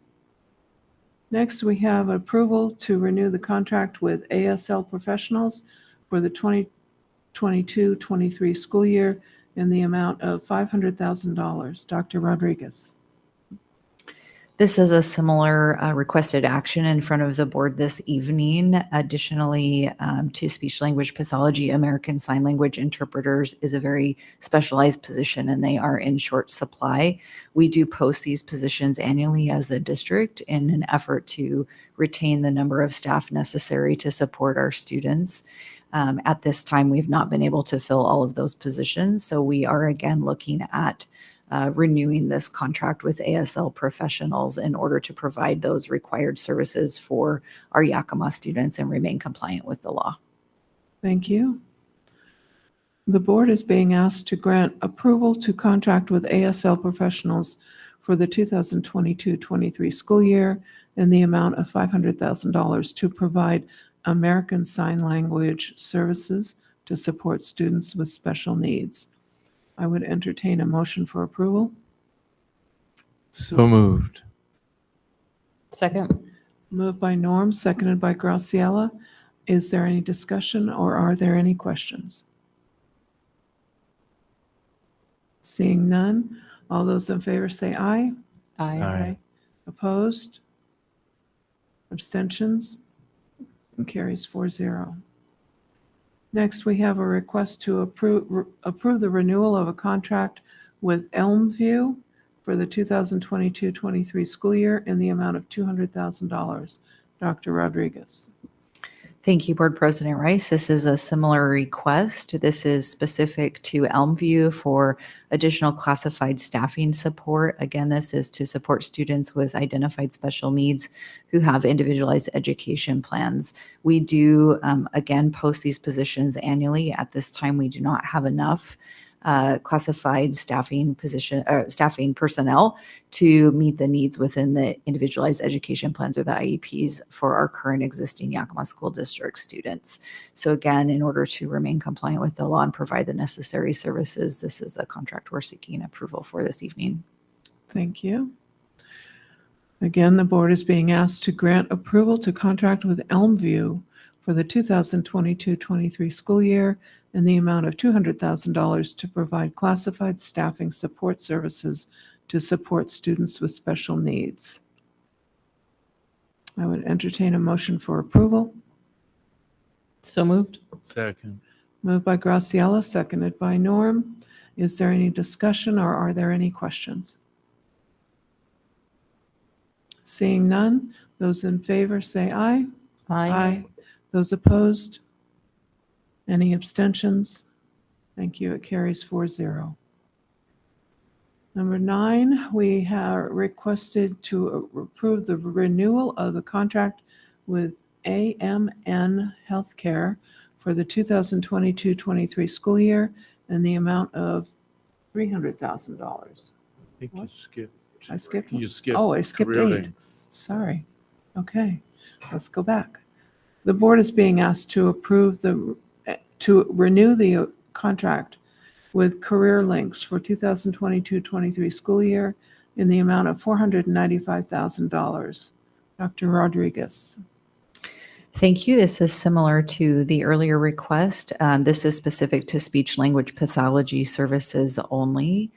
Next, we have approval to renew the contract with ASL Professionals for the 2022-23 school year in the amount of $500,000. Dr. Rodriguez. This is a similar requested action in front of the board this evening. Additionally, to speech language pathology, American Sign Language interpreters is a very specialized position and they are in short supply. We do post these positions annually as a district in an effort to retain the number of staff necessary to support our students. At this time, we've not been able to fill all of those positions. So we are again looking at renewing this contract with ASL Professionals in order to provide those required services for our Yakima students and remain compliant with the law. Thank you. The board is being asked to grant approval to contract with ASL Professionals for the 2022-23 school year in the amount of $500,000 to provide American Sign Language services to support students with special needs. I would entertain a motion for approval. So moved. Second. Moved by Norm, seconded by Graciela. Is there any discussion or are there any questions? Seeing none, all those in favor say aye. Aye. Opposed? Abstentions? And carries 4-0. Next, we have a request to approve the renewal of a contract with Elmview for the 2022-23 school year in the amount of $200,000. Dr. Rodriguez. Thank you, Board President Rice. This is a similar request. This is specific to Elmview for additional classified staffing support. Again, this is to support students with identified special needs who have individualized education plans. We do, again, post these positions annually. At this time, we do not have enough classified staffing personnel to meet the needs within the individualized education plans or the IEPs for our current existing Yakima School District students. So again, in order to remain compliant with the law and provide the necessary services, this is the contract we're seeking approval for this evening. Thank you. Again, the board is being asked to grant approval to contract with Elmview for the 2022-23 school year in the amount of $200,000 to provide classified staffing support services to support students with special needs. I would entertain a motion for approval. So moved. Second. Moved by Graciela, seconded by Norm. Is there any discussion or are there any questions? Seeing none, those in favor say aye. Aye. Those opposed? Any abstentions? Thank you. It carries 4-0. Number 9, we have requested to approve the renewal of the contract with AMN Healthcare for the 2022-23 school year in the amount of $300,000. I think you skipped. I skipped one? You skipped. Oh, I skipped career 8. links. Sorry. Okay, let's go back. The board is being asked to approve to renew the contract with Career Links for 2022-23 school year in the amount of $495,000. Dr. Rodriguez. Thank you. This is similar to the earlier request. This is specific to speech language pathology services only.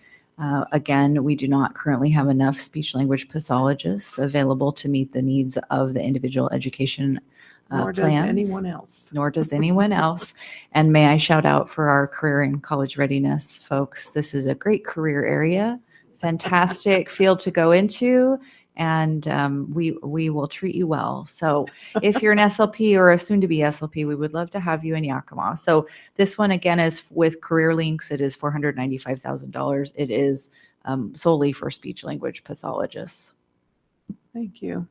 Again, we do not currently have enough speech language pathologists available to meet the needs of the individual education Nor plans. does anyone else. Nor does anyone else. And may I shout out for our career and college readiness folks. This is a great career area, fantastic field to go into, and we will treat you well. So if you're an SLP or a soon-to-be SLP, we would love to have you in Yakima. So this one, again, is with Career Links. It is $495,000. It is solely for speech language pathologists. Thank you.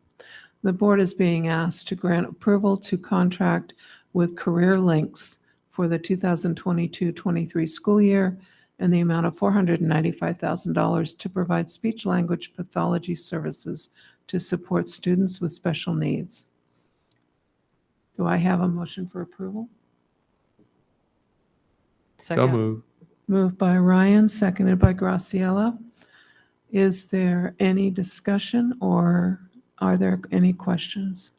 The board is being asked to grant approval to contract with Career Links for the 2022-23 school year in the amount of $495,000 to provide speech language pathology services to support students with special needs. Do I have a motion for approval? So moved. Moved by Ryan, seconded by Graciela. Is there any discussion or are there any questions?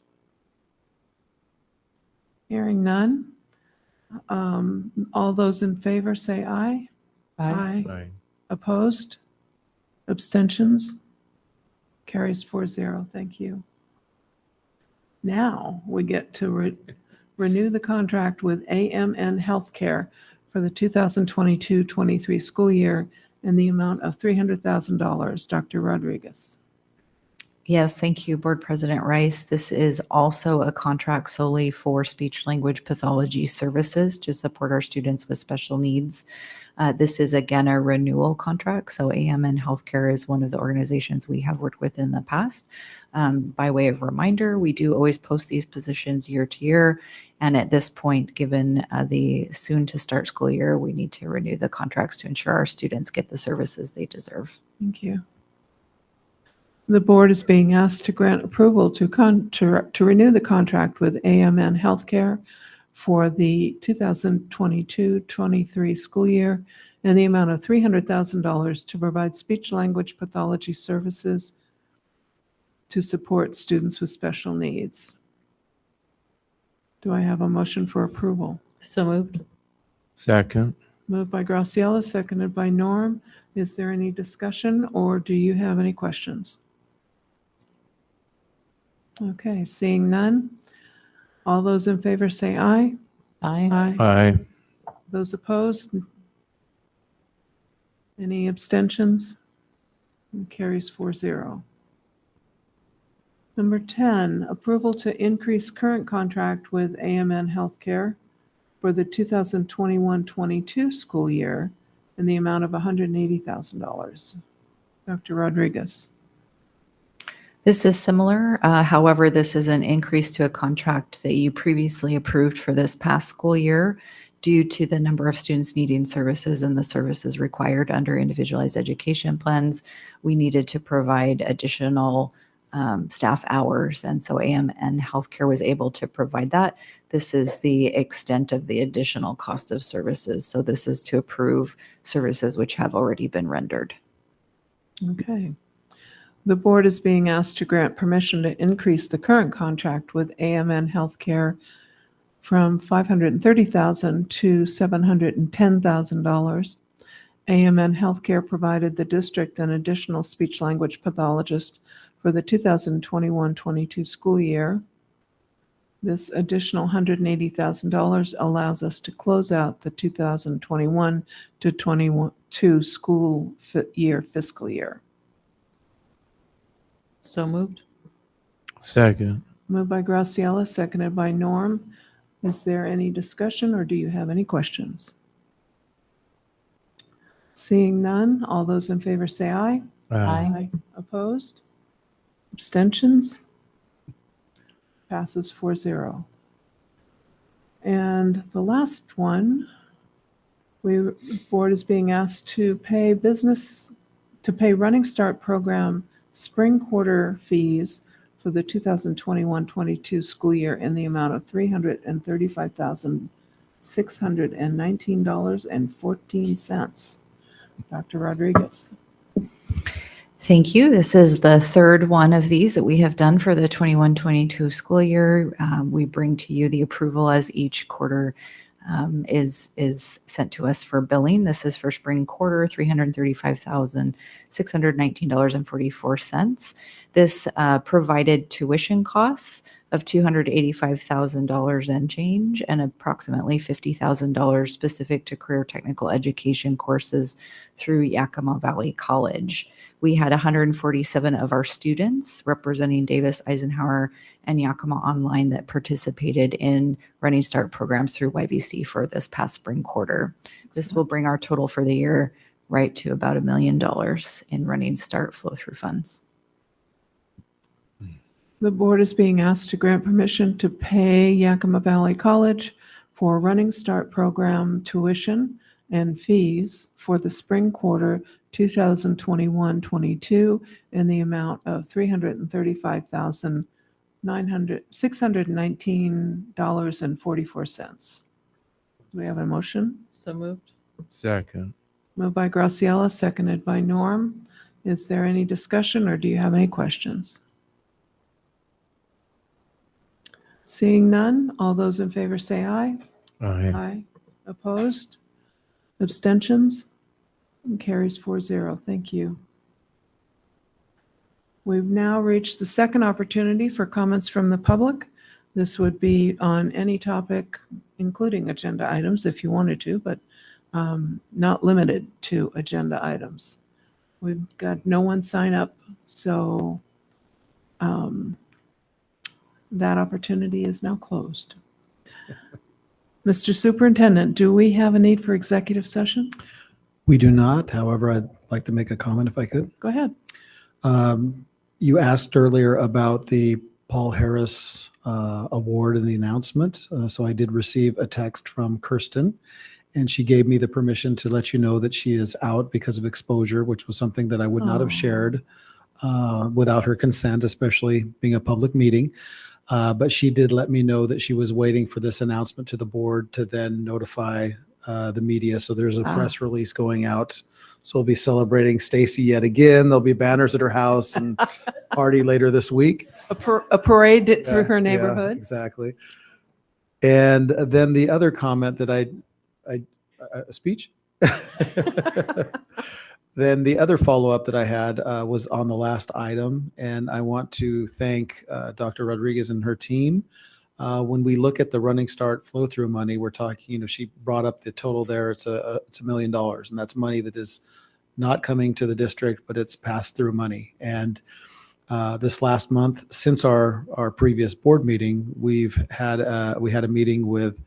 Hearing none. All those in favor say aye. Aye. Opposed? Abstentions? Carries 4-0. Thank you. Now we get to renew the contract with AMN Healthcare for the 2022-23 school year in the amount of $300,000. Dr. Rodriguez. Yes, thank you, Board President Rice. This is also a contract solely for speech language pathology services to support our students with special needs. This is, again, a renewal contract. So AMN Healthcare is one of the organizations we have worked with in the past. By way of reminder, we do always post these positions year to year. And at this point, given the soon to start school year, we need to renew the contracts to ensure our students get the services they deserve. Thank you. The board is being asked to grant approval to renew the contract with AMN Healthcare for the 2022-23 school year in the amount of $300,000 to provide speech language pathology services to support students with special needs. Do I have a motion for approval? So moved. Second. Moved by Graciela, seconded by Norm. Is there any discussion or do you have any questions? Okay, seeing none. All those in favor say aye. Aye. Aye. Those opposed? Any abstentions? It carries 4-0. Number 10, approval to increase current contract with AMN Healthcare for the 2021-22 school year in the amount of $180,000. Dr. Rodriguez. This is similar. However, this is an increase to a contract that you previously approved for this past school year due to the number of students needing services and the services required under individualized education plans. We needed to provide additional staff hours, and so AMN Healthcare was able to provide that. This is the extent of the additional cost of services. So this is to approve services which have already been rendered. Okay. The board is being asked to grant permission to increase the current contract with AMN Healthcare from $530,000 to $710,000. AMN Healthcare provided the district an additional speech-language pathologist for the 2021-22 school year. This additional $180,000 allows us to close out the 2021 to 22 school fiscal year. So moved. Second. Moved by Graciela, seconded by Norm. Is there any discussion or do you have any questions? Seeing none, all those in favor say aye. Aye. Opposed? Abstentions? Passes 4-0. And the last one, the board is being asked to pay Running Start program spring quarter fees for the 2021-22 school year in the amount of $335,619.14. Dr. Rodriguez. Thank you. This is the third one of these that we have done for the 21-22 school year. We bring to you the approval as each quarter is sent to us for billing. This is for spring quarter, $335,619.44. This provided tuition costs of $285,000 and change, and approximately $50,000 specific to career technical education courses through Yakima Valley College. We had 147 of our students representing Davis, Eisenhower, and Yakima Online that participated in Running Start programs through YVC for this past spring quarter. This will bring our total for the year right to about $1 million in Running Start flow-through funds. The board is being asked to grant permission to pay Yakima Valley College for Running Start program tuition and fees for the spring quarter 2021-22 in the amount of $619.44. Do we have a motion? So moved. Second. Moved by Graciela, seconded by Norm. Is there any discussion or do you have any questions? Seeing none, all those in favor say aye. Aye. Opposed? Abstentions? Carries 4-0. Thank you. We've now reached the second opportunity for comments from the public. This would be on any topic, including agenda items if you wanted to, but not limited to agenda items. We've got no one sign up, so that opportunity is now closed. Mr. Superintendent, do we have a need for executive session? We do not. However, I'd like to make a comment if I could. Go ahead. You asked earlier about the Paul Harris Award and the announcement. So I did receive a text from Kirsten, and she gave me the permission to let you know that she is out because of exposure, which was something that I would not have shared without her consent, especially being a public meeting. But she did let me know that she was waiting for this announcement to the board to then notify the media. So there's a press release going out. So we'll be celebrating Stacy yet again. There'll be banners at her house and party later this week. A parade through her neighborhood. Yeah, exactly. And then the other comment that a speech? Then the other follow-up that I had was on the last item, and I want to thank Dr. Rodriguez and her team. When we look at the Running Start flow-through money, we're talking, she brought up the total there. It's $1 million, and that's money that is not coming to the district, but it's pass-through money. And This last month, since our previous board meeting, we had a meeting with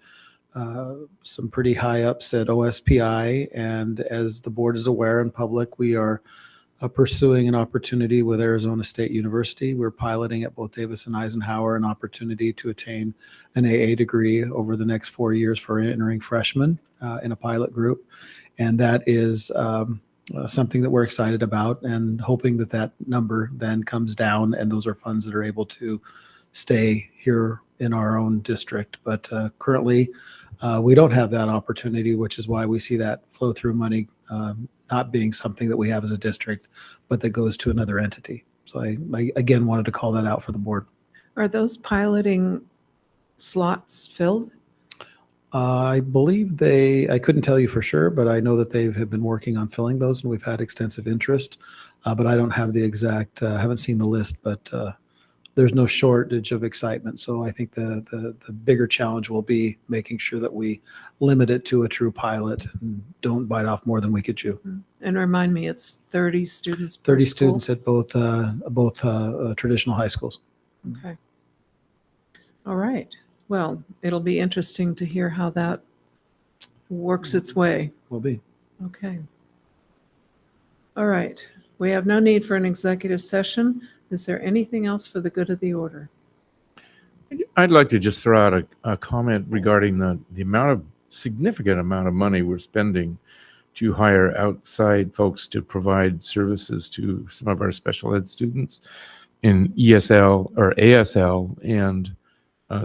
some pretty high ups at OSPI, and as the board is aware in public, we are pursuing an opportunity with Arizona State University. We're piloting at both Davis and Eisenhower an opportunity to attain an AA degree over the next 4 years for entering freshmen in a pilot group, and that is something that we're excited about, and hoping that that number then comes down, and those are funds that are able to stay here in our own district. But currently, we don't have that opportunity, which is why we see that flow through money not being something that we have as a district, but that goes to another entity. So I again wanted to call that out for the board. Are those piloting slots filled? I believe I couldn't tell you for sure, but I know that they have been working on filling those, and we've had extensive interest. But I don't have the exact, haven't seen the list, but there's no shortage of excitement. So I think the bigger challenge will be making sure that we limit it to a true pilot and don't bite off more than we could chew. And remind me, it's 30 students per 30 school? students at both traditional high schools. Okay. All right. Well, it'll be interesting to hear how that works its way. Will be. Okay. All right. We have no need for an executive session. Is there anything else for the good of the order? I'd like to just throw out a comment regarding the significant amount of money we're spending to hire outside folks to provide services to some of our special ed students in ESL or ASL and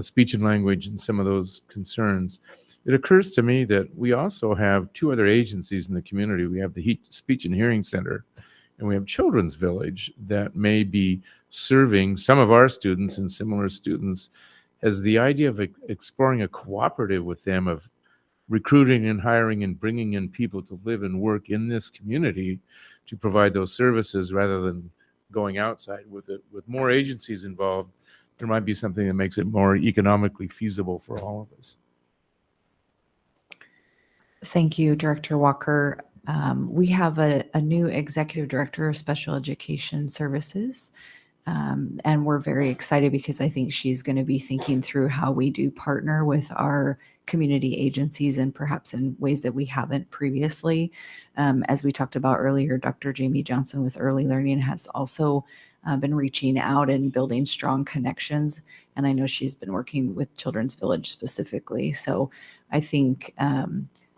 speech and language and some of those concerns. It occurs to me that we also have two other agencies in the community. We have the Speech and Hearing Center, and we have Children's Village that may be serving some of our students and similar students. As the idea of exploring a cooperative with them of recruiting and hiring and bringing in people to live and work in this community to provide those services rather than going outside with it. With more agencies involved, there might be something that makes it more economically feasible for all of us. Thank you, Director Walker. We have a new Executive Director of Special Education Services, and we're very excited because I think she's going to be thinking through how we do partner with our community agencies and perhaps in ways that we haven't previously. As we talked about earlier, Dr. Jamie Johnson with Early Learning has also been reaching out and building strong connections. And I know she's been working with Children's Village specifically. So I think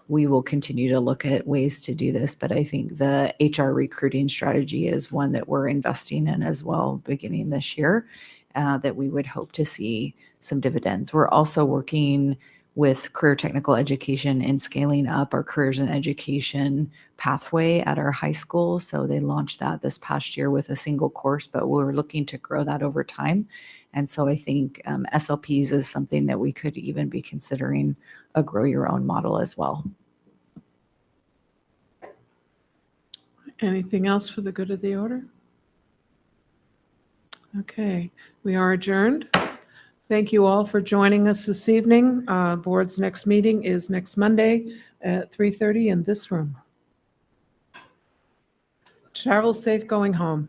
we will continue to look at ways to do this. But I think the HR recruiting strategy is one that we're investing in as well beginning this year, that we would hope to see some dividends. We're also working with career technical education and scaling up our careers in education pathway at our high school. So they launched that this past year with a single course, but we're looking to grow that over time. And so I think SLPs is something that we could even be considering a grow your own model as well. Anything else for the good of the order? Okay, we are adjourned. Thank you all for joining us this evening. Board's next meeting is next Monday at 3:30 in this room. Travel safe going home.